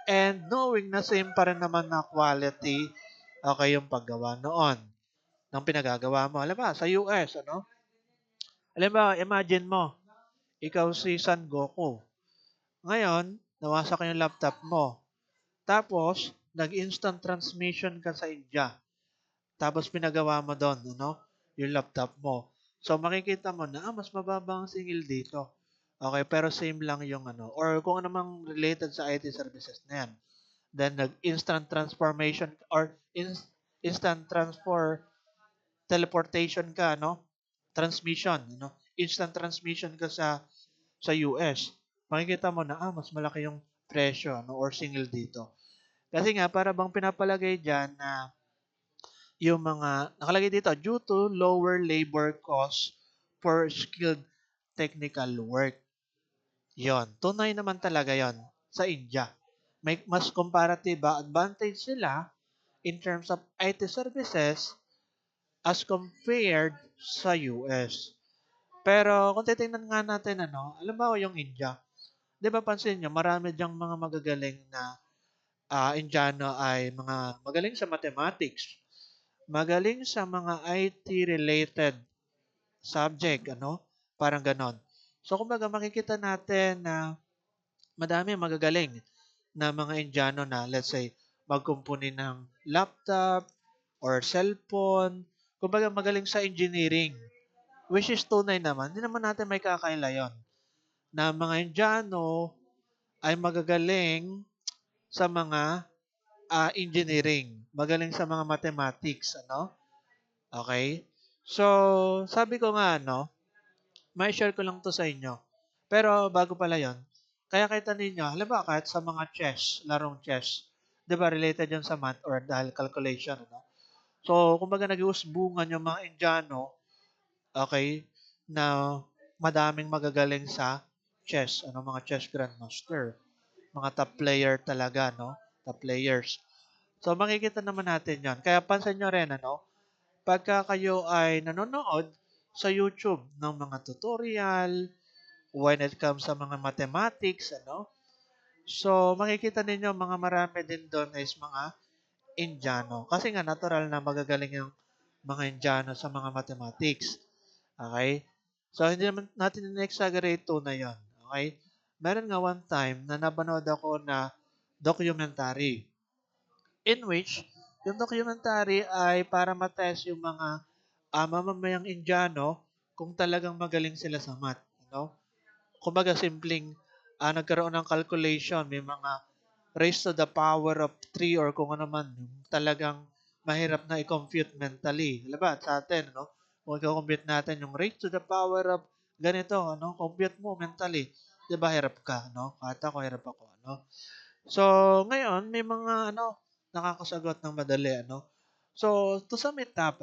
And knowing na same pa rin naman na quality, okay, yung paggawa noon ng pinagagawa mo. Alam ba, sa US, Alam ba, imagine mo, ikaw si San Goku. Ngayon, nawasak yung laptop mo. Tapos, nag-instant transmission ka sa India. Tapos pinagawa mo doon, yung laptop mo. So makikita mo na mas mababa ang singil dito. Okay, pero same lang yung or kung ano mang related sa IT services na yan. Then nag-instant transformation or instant transfer teleportation ka, Transmission, Instant transmission ka sa US. Makikita mo na mas malaki yung presyo, or single dito. Kasi nga para bang pinapalagay diyan na yung mga nakalagay dito, due to lower labor costs for skilled technical work. Yon, tunay naman talaga yon sa India. May mas comparative advantage sila in terms of IT services as compared sa US. Pero kung titingnan nga natin, alam mo yung India, di ba pansin nyo, marami diyang mga magagaling na Indiano ay mga magaling sa mathematics, magaling sa mga IT-related subject, Parang ganon. So, kumbaga makikita natin na madami magagaling na mga Indiano na, let's say, magkumpuni ng laptop or cellphone. Kumbaga magaling sa engineering, which is tunay naman. Hindi naman natin may kakaila yon na mga Indiano ay magagaling sa mga engineering, magaling sa mga mathematics, Okay? So, sabi ko nga, may share ko lang to sa inyo. Pero bago pala yon, kaya kita ninyo, halimbawa kahit sa mga larong chess, di ba related yan sa math or dahil calculation, So, kumbaga nag-uusbungan yung mga Indiano, okay, na madaming magagaling sa chess, mga chess grandmaster, mga top player talaga, top players. So, makikita naman natin yon. Kaya pansin nyo rin, pagka kayo ay nanonood sa YouTube ng mga tutorial, when it comes sa mga mathematics, So, makikita ninyo mga marami din doon is mga Indiano. Kasi nga, natural na magagaling yung mga Indiano sa mga mathematics. Okay? So, hindi naman natin in-exaggerate to na yon. Okay? Meron nga one time na napanood ako na documentary in which yung documentary ay para matest yung mga mamamayang Indiano kung talagang magaling sila sa math. Kumbaga simpleng nagkaroon ng calculation, may mga raised to the power of 3 or kung ano man, yung talagang mahirap na i-compute mentally. Diba? Sa atin, kung i-compute natin yung raised to the power of ganito, compute mo mentally. Diba, hirap ka, Kahit ako, hirap ako, So, ngayon, may mga, nakakasagot ng madali, So, to sum it up,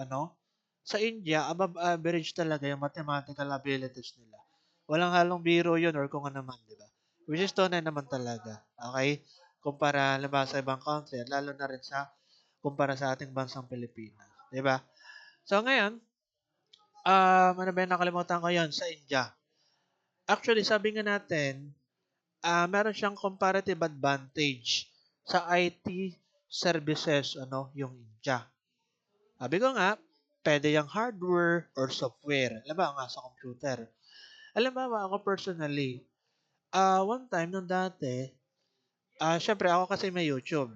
sa India, above average talaga yung mathematical abilities nila. Walang halong biro yun or kung ano man, di ba? Which is tunay naman talaga. Okay? Kumpara, diba, sa ibang country, lalo na rin kumpara sa ating bansang Pilipinas. Di ba? So, ngayon, ano ba yung nakalimutan ko yun sa India? Actually, sabi nga natin, meron siyang comparative advantage sa IT services, yung India. Sabi ko nga, pwede yung hardware or software. Alam ba nga sa computer? Alam ba ako personally, one time nung dati, syempre ako kasi may YouTube,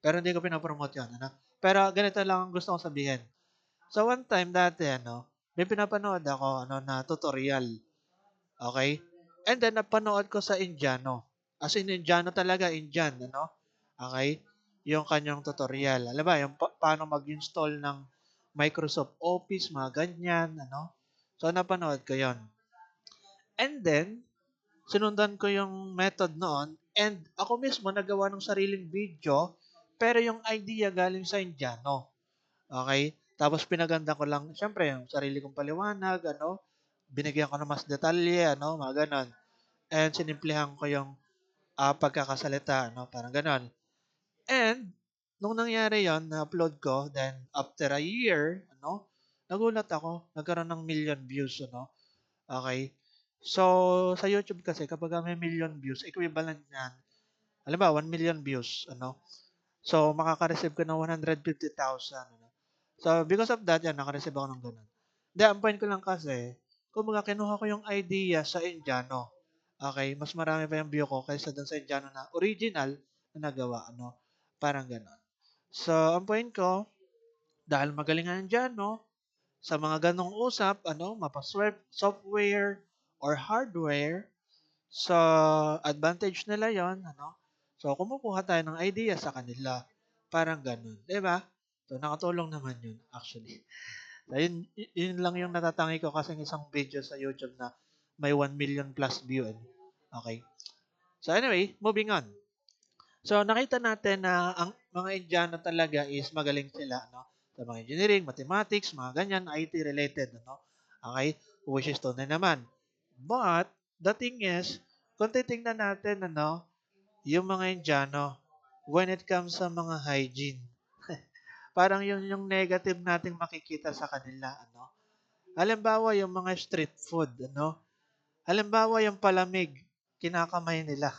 Pero hindi ko pinapromote yun, Pero ganito lang ang gusto kong sabihin. So one time dati, may pinapanood ako, na tutorial. Okay? And then, napanood ko sa Indiano. As in, Indiano talaga, Indian, Okay? Yung kanyang tutorial. Alam ba, yung paano mag-install ng Microsoft Office, mga ganyan, So, napanood ko yon. And then, sinundan ko yung method noon and ako mismo nagawa ng sariling video pero yung idea galing sa Indiano. Okay? Tapos pinaganda ko lang siyempre yung sarili kong paliwanag ano, binigyan ko ng mas detalye ano, mga gano'n. And sinimplihan ko yung, pagkakasalita ano, parang gano'n. And nung nangyari yon na-upload ko, then after a year ano, nagulat ako, nagkaroon ng million views ano, okay. So, sa YouTube kasi kapagka may million views, equivalent niyan, halimbawa 1,000,000 views ano, so makaka-receive ka ng 150,000 ano. So, because of that, yan naka-receive ako ng gano'n. Hindi, ang point ko lang kasi, kumbaga kinuha ko yung idea sa Indiano. Okay, mas marami pa yung view ko kaysa dun sa Indiano na original na nagawa ano, parang gano'n. So, ang point ko, dahil magaling ang Indiano, sa mga ganong usap, ano, software or hardware, so advantage nila yon ano. So, kumukuha tayo ng idea sa kanila. Parang ganun. 'Di ba? So, nakatulong naman yun, actually. So, yun lang yung natatangi ko kasi isang video sa YouTube na may 1,000,000 plus view. Okay. So, anyway, moving on. So, nakita natin na ang mga Indiano talaga is magaling sila, no? Sa mga engineering, mathematics, mga ganyan, IT related, no? Okay? Which is tunay naman. But, the thing is, kung titingnan natin, ano, yung mga Indiano, when it comes sa mga hygiene, parang yun yung negative nating makikita sa kanila, ano? Halimbawa, yung mga street food, ano? Halimbawa, yung palamig, kinakamay nila.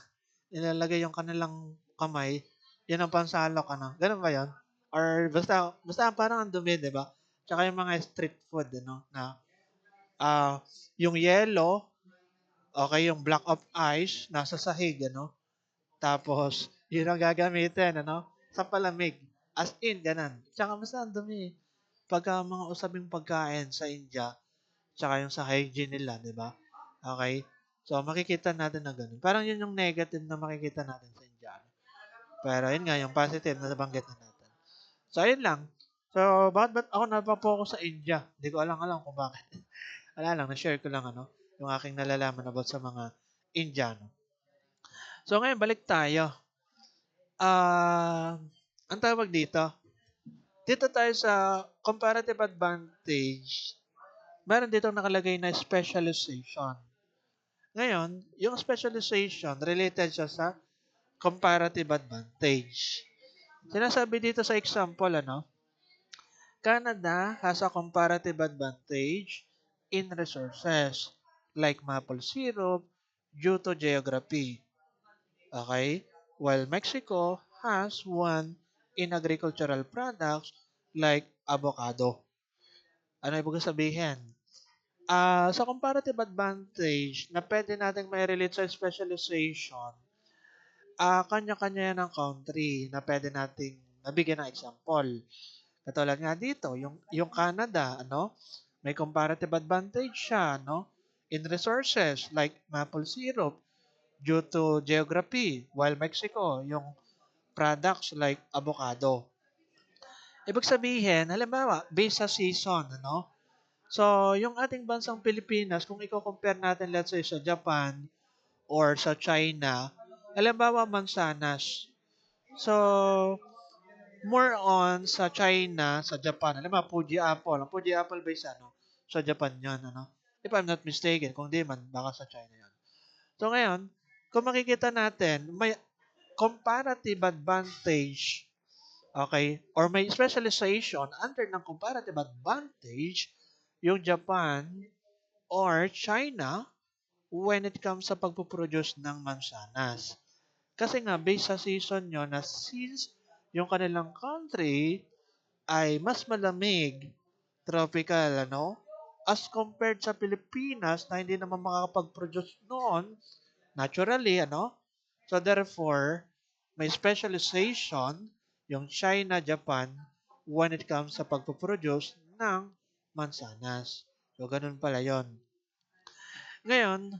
Nilalagay yung kanilang kamay, yun ang pansalok, ano? Ganun ba yun? Or basta parang ang dumi, di ba? Tsaka yung mga street food, ano? Na, ah, yung yellow, okay, yung block of ice, nasa sahig, ano? Tapos, yun ang gagamitin, ano? Sa palamig. As in, ganun. Tsaka basta ang dumi. Pagka mga usabing pagkain sa India, tsaka yung sa hygiene nila, di ba? Okay? So, makikita natin na ganun. Parang yun yung negative na makikita natin sa Indiano. Pero yun nga, yung positive na nabanggit na natin. So, ayun lang. So, bakit ako napapokus sa India? Hindi ko alam kung bakit. Wala lang, na-share ko lang ano, yung aking nalalaman about sa mga Indiano. So, ngayon, balik tayo. Ang tawag dito, dito tayo sa comparative advantage. Meron dito nakalagay na specialization. Ngayon, yung specialization, related siya sa comparative advantage. Sinasabi dito sa example, ano, Canada has a comparative advantage in resources like maple syrup due to geography. Okay? While Mexico has one in agricultural products like avocado. Ano ibig sabihin? Sa comparative advantage na pwede nating may relate sa specialization, kanya-kanya yan ng country na pwede nating nabigyan ng example. Katulad nga dito, yung Canada, ano, may comparative advantage siya, no, in resources like maple syrup due to geography, while Mexico, yung products like avocado. Ibig sabihin, halimbawa, based sa season, ano, so, yung ating bansang Pilipinas, kung i-compare natin, let's say, sa Japan or sa China, halimbawa, mansanas. So, more on sa China, sa Japan. Alam mo, Fuji Apple. Ang Fuji Apple base ano? Sa Japan yun, ano? If I'm not mistaken. Kung di man, baka sa China yun. So ngayon, kung makikita natin, may comparative advantage, okay, or may specialization under ng comparative advantage, yung Japan or China when it comes sa pagpuproduce ng mansanas. Kasi nga, based sa season nyo na since yung kanilang country ay mas malamig, tropical, ano? As compared sa Pilipinas na hindi naman makakapag-produce noon, naturally, ano? So therefore, may specialization yung China, Japan when it comes sa pagpo-produce ng mansanas. So ganun pala yon. Ngayon,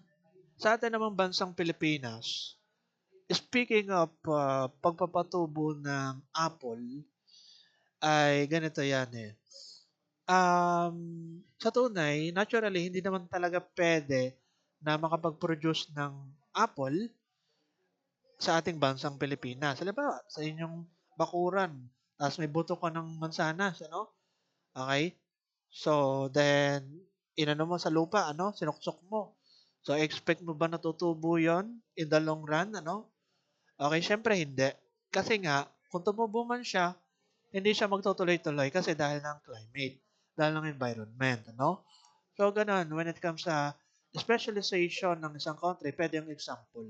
sa atin namang bansang Pilipinas, speaking of pagpapatubo ng apple, ay ganito yan eh. Sa tunay, naturally, hindi naman talaga pwede na makapag-produce ng apple sa ating bansang Pilipinas. Halimbawa, sa inyong bakuran, tapos may buto ka ng mansanas, ano? Okay? So, then, inano mo sa lupa, sinuksok mo. So, expect mo ba natutubo yon in the long run, Okay, syempre hindi. Kasi nga, kung tumubo man siya, hindi siya magtutuloy-tuloy kasi dahil ng climate, dahil ng environment, So, ganun, when it comes sa specialization ng isang country, pwede yung example,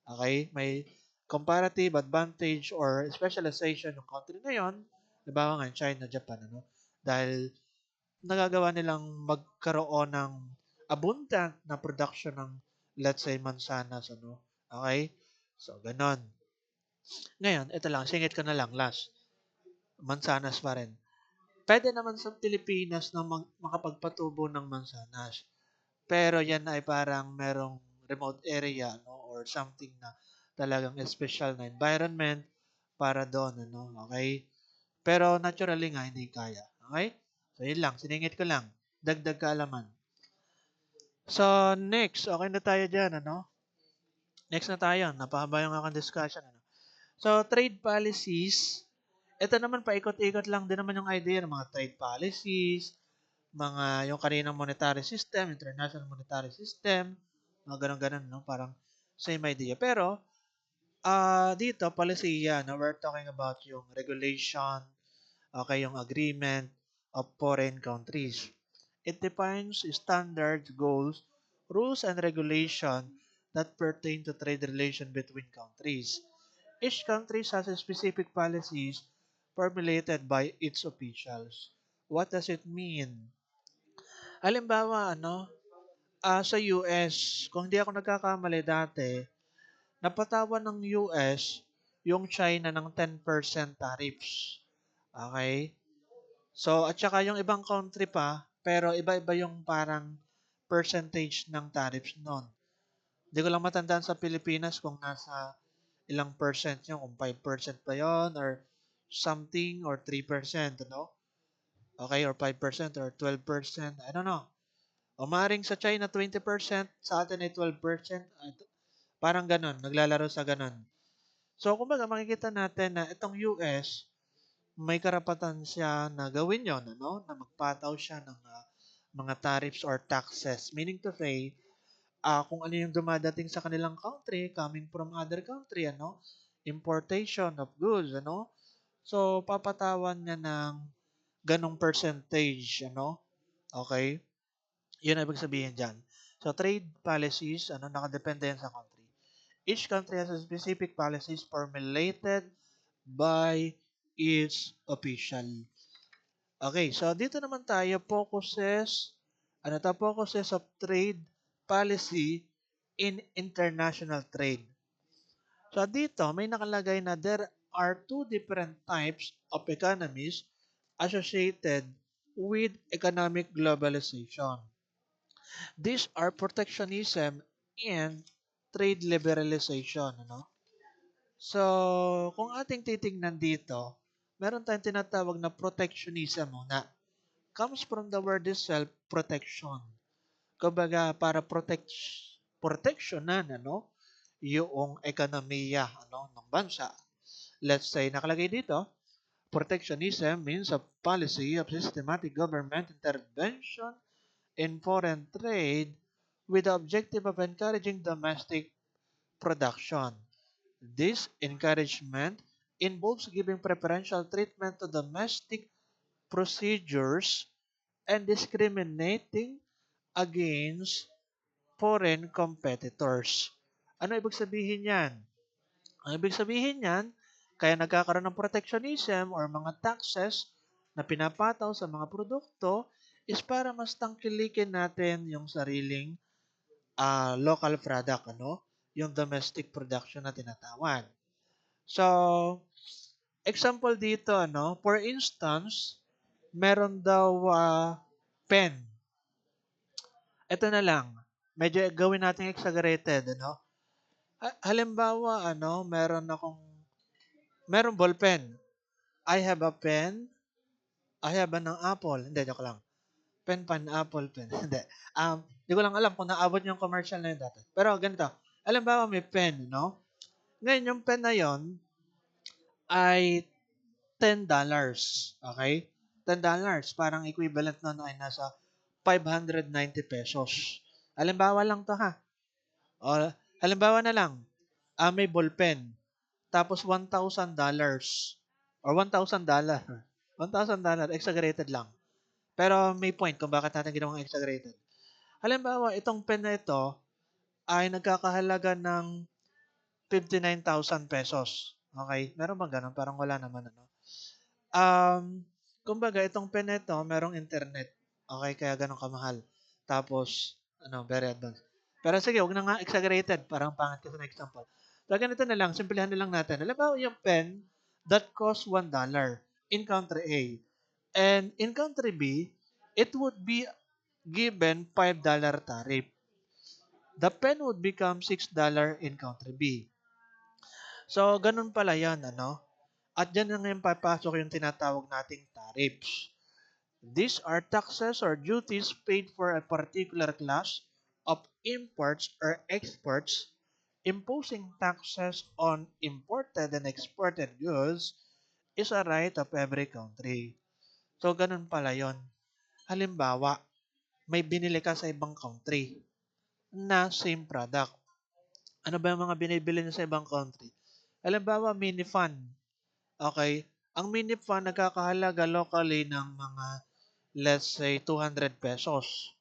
okay, may comparative advantage or specialization ng country na yon, diba nga, China, Japan, dahil nagagawa nilang magkaroon ng abundant na production ng, let's say, mansanas, okay? So, ganon. Ngayon, ito lang, singit ko na lang, last. Mansanas pa rin. Pwede naman sa Pilipinas na makapagpatubo ng mansanas. Pero yan ay parang merong remote area, or something na talagang special na environment para doon, okay? Pero naturally nga, hindi kaya. Okay? So, yun lang. Siningit ko lang. Dagdag kaalaman. So, next. Okay na tayo dyan, Next na tayo. Napahaba yung aking discussion, So, trade policies. Ito naman, paikot-ikot lang din naman yung idea ng mga trade policies, yung kaninang monetary system, international monetary system, mga ganun-ganun, Parang same idea. Pero, dito, policy yan, We're talking about yung regulation, okay, yung agreement of foreign countries. It defines standards, goals, rules, and regulation that pertain to trade relation between countries. Each country has a specific policies formulated by its officials. What does it mean? Halimbawa, sa US, kung hindi ako nagkakamali dati, napatawan ng US yung China ng 10% tariffs. Okay? So, at saka yung ibang country pa, pero iba-iba yung parang percentage ng tariffs nun. Hindi ko lang matandaan sa Pilipinas kung nasa ilang percent yun, kung 5% pa yon or something, or 3%, Okay, or 5% or 12%, I don't know. O maring sa China 20%, sa atin ay 12%, parang ganon, naglalaro sa ganon. So, kumbaga makikita natin na itong US, may karapatan siya na gawin yon, na magpataw siya ng mga tariffs or taxes. Meaning to say, kung ano yung dumadating sa kanilang country, coming from other country, importation of goods, So, papatawan niya ng ganong percentage, Okay? Yun ang ibig sabihin dyan. So, trade policies, nakadepende yan sa country. Each country has a specific policies formulated by its official. Okay, so dito naman tayo focuses of trade policy in international trade. So dito may nakalagay na there are two different types of economies associated with economic globalization. These are protectionism and trade liberalization, So, kung ating titingnan dito, meron tayong tinatawag na protectionism muna. Comes from the word itself, protection. Kumbaga, para protectionan, yung ekonomiya, ng bansa. Let's say, nakalagay dito, protectionism means a policy of systematic government intervention in foreign trade with the objective of encouraging domestic production. This encouragement involves giving preferential treatment to domestic procedures and discriminating against foreign competitors. Ano ibig sabihin yan? Ang ibig sabihin yan, kaya nagkakaroon ng protectionism or mga taxes na pinapataw sa mga produkto is para mas tangkilikin natin yung sariling local product, yung domestic production na tinatawag. So, example dito, for instance, meron daw pen. Ito na lang, medyo gawin natin exaggerated, Halimbawa, meron ballpen. I have a pen. I have an apple. Hindi, joke lang. Pen, apple, pen. Hindi. Di ko lang alam kung naabot yung commercial na yun dati. Pero ganito. Halimbawa, may pen, Ngayon, yung pen na yon ay $10. Okay? $10, parang equivalent nun ay nasa 590 pesos. Halimbawa lang to ha. O, halimbawa na lang, may ballpen, tapos $1,000 or $1,000. $1,000, exaggerated lang. Pero may point kung bakit natin ginawang exaggerated. Halimbawa, itong pen na ito ay nagkakahalaga ng 59,000 pesos. Okay? Meron bang ganun? Parang wala naman, ano? Um, Kumbaga, itong pen na ito, merong internet. Okay? Kaya ganun kamahal. Tapos, very advanced. Pero sige, huwag na nga exaggerated. Parang pangit kasi na example. So, ganito na lang. Simplihan na lang natin. Halimbawa, yung pen that costs $1 in country A. And in country B, it would be given $5 tariff. The pen would become $6 in country B. So, ganun pala yan, ano? At dyan na ngayon papasok yung tinatawag nating tariffs. These are taxes or duties paid for a particular class of imports or exports. Imposing taxes on imported and exported goods is a right of every country. So, ganun pala yon. Halimbawa, may binili ka sa ibang country na same product. Ano ba yung mga binibili niyo sa ibang country? Halimbawa, mini fan. Okay? Ang mini fan nagkakahalaga locally ng mga, let's say, 200 pesos.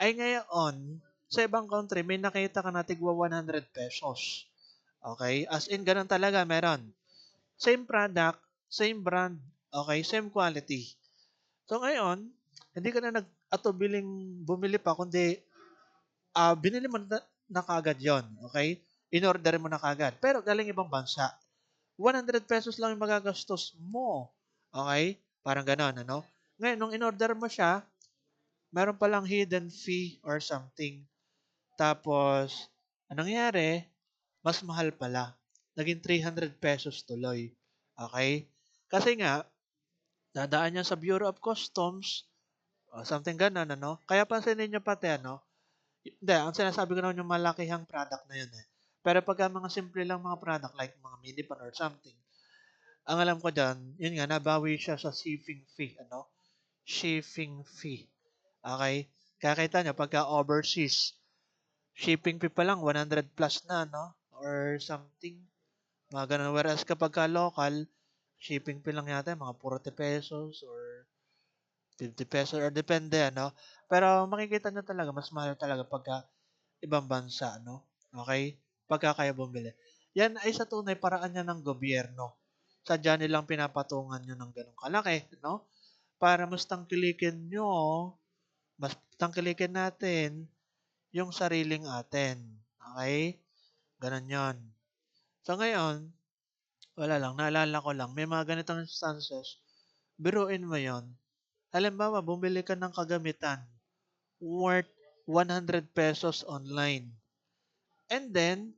Ay ngayon, sa ibang country, may nakita ka na tigwa 100 pesos. Okay? As in, ganun talaga, meron. Same product, same brand, okay? Same quality. So ngayon, hindi ka na nag-atubiling bumili pa, kundi binili mo na kagad yon, okay? In-order mo na kagad. Pero galing ibang bansa. 100 pesos lang yung magagastos mo. Okay? Parang ganon, ano? Ngayon, nung in-order mo siya, meron palang hidden fee or something. Tapos, anong nangyari? Mas mahal pala. Naging 300 pesos tuloy. Okay? Kasi nga, dadaan yan sa Bureau of Customs, o something ganon, ano? Kaya pansinin nyo pati, ano? Hindi, ang sinasabi ko naman yung malakihang product na yun eh. Pero pagka mga simple lang mga product like mga minipan or something, ang alam ko dyan, yun nga, nabawi siya sa shipping fee, ano? Shipping fee. Okay? Kaya kita nyo, pagka overseas, shipping fee pa lang, 100 plus na, no? Or something. Mga ganun. Whereas kapag ka local, shipping fee lang yata, mga 40 pesos or 50 pesos or depende, ano? Pero makikita nyo talaga, mas mahal talaga pagka ibang bansa, no? Okay? Pagka kaya bumili. Yan ay sa tunay paraan niya ng gobyerno. Sadya nilang pinapatungan nyo ng ganong kalaki, no? Para mas tangkilikin nyo, mas tangkilikin natin yung sariling atin. Okay? Ganon yon. So ngayon, wala lang, naalala ko lang, may mga ganitong instances, biruin mo yon. Halimbawa, bumili ka ng kagamitan worth 100 pesos online. And then,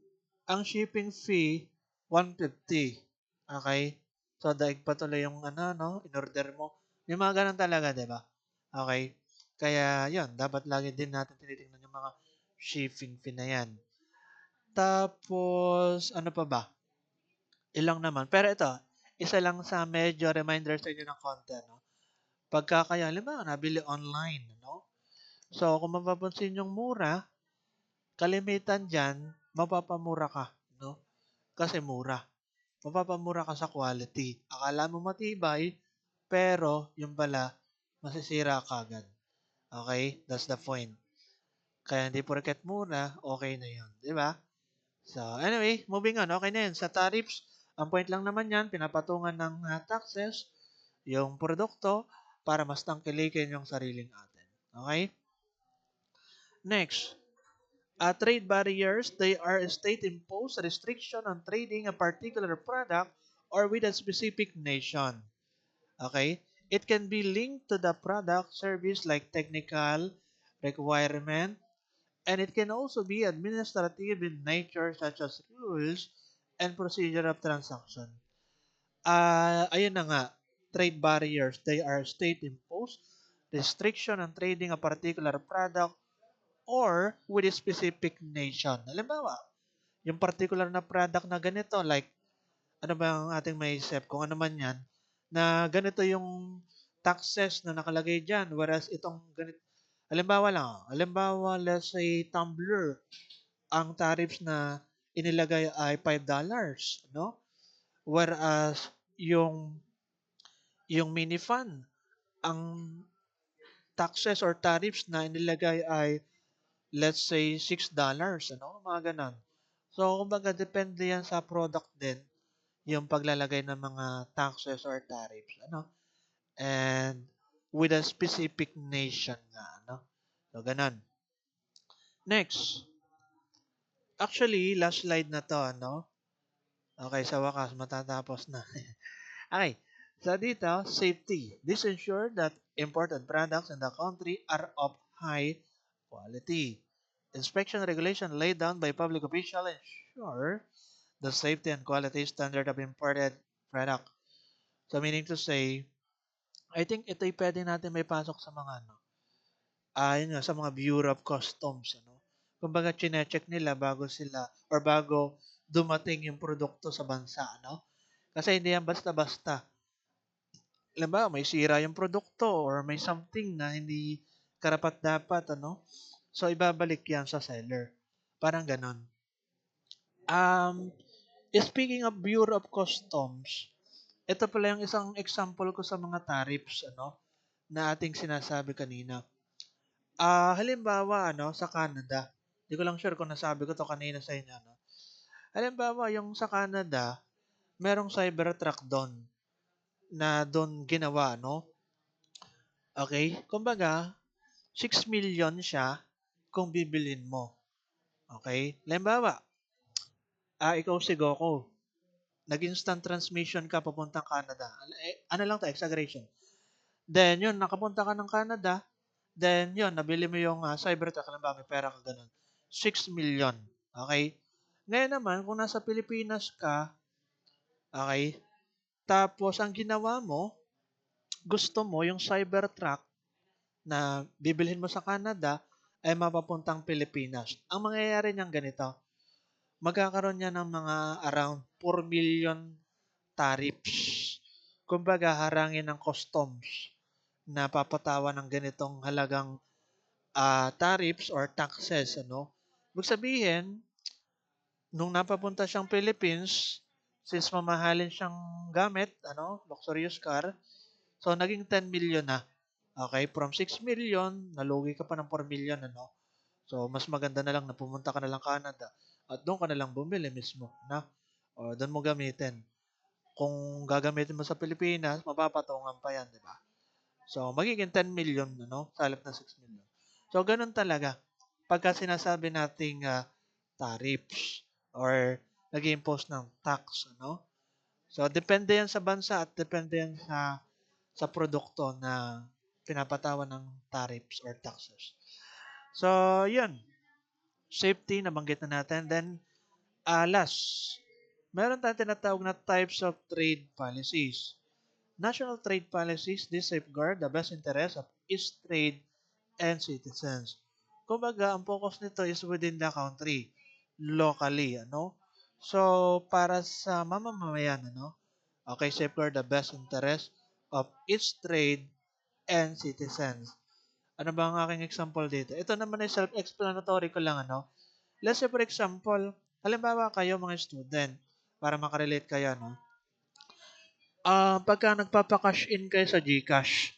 ang shipping fee, 150. Okay? So, daig pa tuloy yung no, in-order mo. May mga ganun talaga, di ba? Okay? Kaya, yon dapat lagi din natin tinitingnan yung mga shipping fee na yan. Tapos, ano pa ba? Ilang naman. Pero ito, isa lang sa medyo reminder sa inyo ng konti, no? Pagka kaya, halimbawa, nabili online, no? So, kung mapapansin yung mura, kalimitan dyan, mapapamura ka, no? Kasi mura. Mapapamura ka sa quality. Akala mo matibay, pero yung pala, masisira ka agad. Okay? That's the point. Kaya hindi porket mura, okay na yun. Di ba? So, anyway, moving on. Okay na yun. Sa tariffs, ang point lang naman yan, pinapatungan ng taxes, yung produkto, para mas tangkilikin yung sariling atin. Okay? Next, trade barriers, they are state-imposed restriction on trading a particular product or with a specific nation. Okay? It can be linked to the product service like technical requirement, and it can also be administrative in nature such as rules and procedure of transaction. Ayun na nga, trade barriers, they are state-imposed restriction on trading a particular product or with a specific nation. Halimbawa, yung particular na product na ganito, like, ano ba ang ating maisip, kung ano man yan, na ganito yung taxes na nakalagay diyan, whereas itong ganito, halimbawa lang, halimbawa let's say tumbler, ang tariffs na inilagay ay $5, no? Whereas yung mini fan, ang taxes or tariffs na inilagay ay let's say $6, ano? Mga ganon. So, kumbaga, depende yan sa product din, yung paglalagay ng mga taxes or tariffs, ano? And with a specific nation nga, ano? So, ganon. Next, actually, last slide na to, ano? Okay, sa wakas, matatapos na. Okay, so dito, safety. This ensure that imported products in the country are of high quality. Inspection regulation laid down by public official ensure the safety and quality standard of imported product. So meaning to say, I think ito'y pwede natin may pasok sa mga ano, yun nga, sa mga Bureau of Customs, ano. Kumbaga, chine-check nila bago sila or bago dumating yung produkto sa bansa, ano. Kasi hindi yan basta-basta. Alam ba, may sira yung produkto or may something na hindi karapat-dapat, ano. So, ibabalik yan sa seller. Parang ganon. Um, Speaking of Bureau of Customs, ito pala yung isang example ko sa mga tariffs, ano, na ating sinasabi kanina. Halimbawa, ano, sa Canada, hindi ko lang sure kung nasabi ko to kanina sa inyo, no? Halimbawa, yung sa Canada, merong Cybertruck doon na doon ginawa, no? Okay? Kumbaga, 6 million siya kung bibilin mo. Okay? Halimbawa, ikaw si Goku. Nag-instant transmission ka papuntang Canada. Ano lang to, exaggeration. Then, yun, nakapunta ka ng Canada. Then, yun, nabili mo yung Cybertruck. Halimbawa, may pera ka ganun. 6 million. Okay? Ngayon naman, kung nasa Pilipinas ka, okay, tapos ang ginawa mo, gusto mo yung Cybertruck na bibilhin mo sa Canada ay mapapuntang Pilipinas. Ang mangyayari niyan ganito, magkakaroon niya ng mga around 4 million tariffs. Kumbaga, harangin ng customs na papatawan ng ganitong halagang tariffs or taxes. Ano? Ibig sabihin, nung napapunta siyang Philippines, since mamahalin siyang gamit, ano, luxurious car, so naging 10 million na. Okay, from 6 million, nalugi ka pa ng 4 million, ano. So, mas maganda na lang na pumunta ka na lang Canada at doon ka na lang bumili mismo, na. O doon mo gamitin. Kung gagamitin mo sa Pilipinas, mapapatungan pa yan, di ba? So, magiging 10 million, ano, sa halip ng 6 million. So, ganun talaga. Pagka sinasabi nating tariffs or nag-impose ng tax, ano? So, depende yan sa bansa at depende yan sa produkto na pinapatawan ng tariffs or taxes. So, yun. Safety, nabanggit na natin. Then, last, meron tayong tinatawag na types of trade policies. National trade policies, this safeguard the best interest of each trade and citizens. Kumbaga, ang focus nito is within the country, locally, ano? So, para sa mamamayan, ano? Okay, safeguard the best interest of each trade and citizens. Ano ba ang aking example dito? Ito naman ay self-explanatory ko lang, ano? Let's say, for example, halimbawa kayo mga student, para makarelate kayo, no? Pagka nagpapa-cash in kayo sa GCash,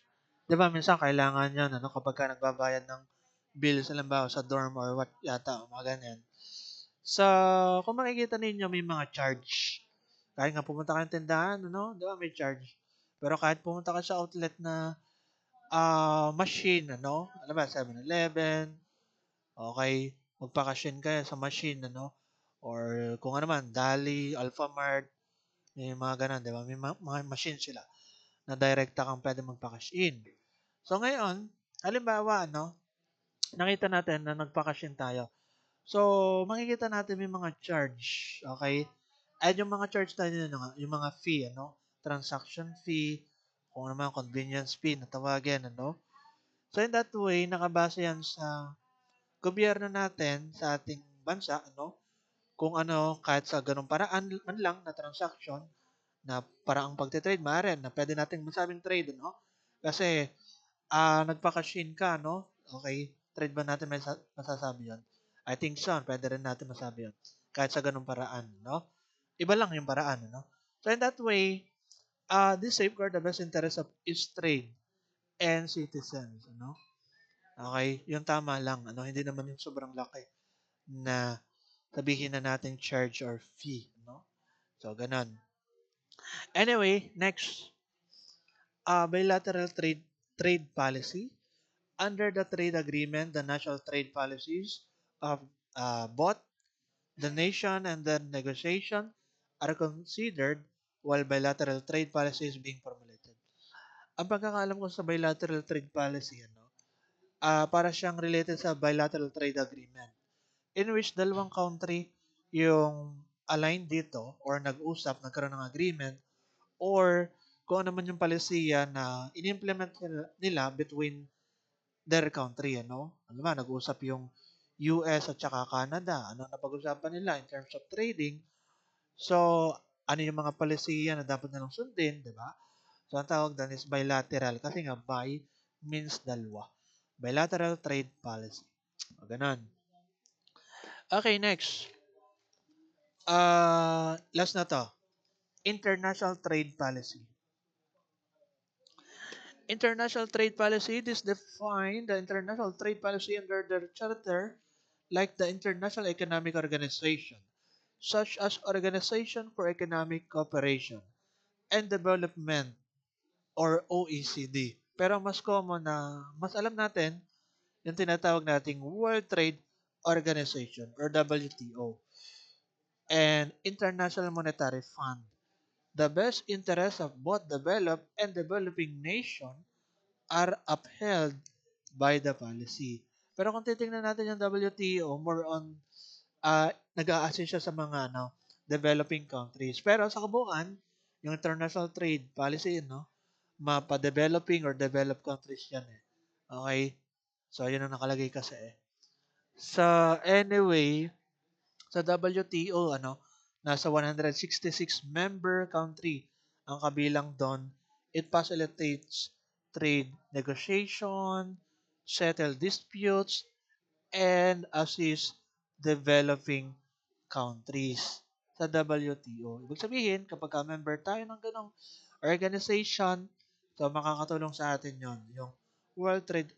'di ba minsan kailangan 'yan ano kapagka nagbabayad ng bills halimbawa sa dorm or what yata mga ganyan. So, kung makikita ninyo may mga charge. Kahit nga pumunta ka ng tindahan, ano, 'di ba may charge. Pero kahit pumunta ka sa outlet na machine, ano, alam ba 7-Eleven, okay, magpa-cash in kayo sa machine, ano, or kung ano man, Dali, Alphamart, may mga ganun, 'di ba? May mga machine sila na direkta kang pwede magpa-cash in. So ngayon, halimbawa, ano, nakita natin na nagpa-cash in tayo. So, makikita natin may mga charge, okay? At yung mga charge tayo nga, yung mga fee, ano, transaction fee, kung ano man, convenience fee, na tawagin, ano. So, in that way, nakabase yan sa gobyerno natin, sa ating bansa, ano, kung ano, kahit sa ganung paraan man lang na transaction, na paraang pagtitrade, maaari na pwede nating masabing trade, no? Kasi, nagpaka-Shein ka, no? Okay? Trade ba natin masasabi yun? I think so. Pwede rin natin masabi yun. Kahit sa ganung paraan, no? Iba lang yung paraan, no? So, in that way, this safeguard the best interest of each trade and citizens, ano? Okay? Yung tama lang, ano? Hindi naman yung sobrang laki na sabihin na natin charge or fee, no? So, ganun. Anyway, next, bilateral trade policy. Under the trade agreement, the national trade policies of both the nation and the negotiation are considered while bilateral trade policy is being formulated. Ang pagkakaalam ko sa bilateral trade policy, para siyang related sa bilateral trade agreement in which dalawang country yung aligned dito or nag-usap, nagkaroon ng agreement or kung ano man yung palisiya na in-implement nila between their country, ano? Ano ba, nag-usap yung US at saka Canada. Ano napag-usapan nila in terms of trading? So, ano yung mga palisiya na dapat nilang sundin, di ba? So, ang tawag doon is bilateral kasi nga bi means dalawa. Bilateral trade policy. O, ganun. Okay, next. Last na to. International trade policy. International trade policy, this define the international trade policy under the charter like the International Economic Organization, such as Organization for Economic Cooperation and Development or OECD. Pero mas common na, mas alam natin, yung tinatawag nating World Trade Organization or WTO and International Monetary Fund. The best interests of both developed and developing nation are upheld by the policy. Pero kung titingnan natin yung WTO, more on nag-a-assist siya sa mga developing countries. Pero sa kabuuan, yung international trade policy, mapa-developing or developed countries yan eh. Okay? So, yun ang nakalagay kasi eh. So, anyway, sa WTO, nasa 166 member country ang kabilang doon. It facilitates trade negotiation, settle disputes, and assist developing countries sa WTO. Ibig sabihin, kapag member tayo ng ganong organization, so makakatulong sa atin yung World Trade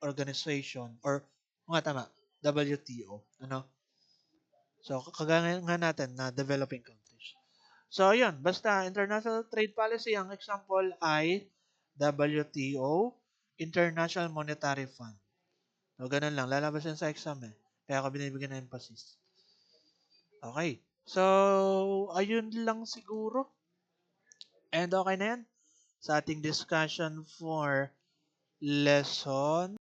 Organization or nga tama, WTO. So, kagaya nga natin na developing countries. So, ayun. Basta, international trade policy, ang example ay WTO, International Monetary Fund. So, ganun lang. Lalabas yan sa exam eh. Kaya ako binibigyan ng emphasis. Okay. So, ayun lang siguro. And okay na yan sa ating discussion for lesson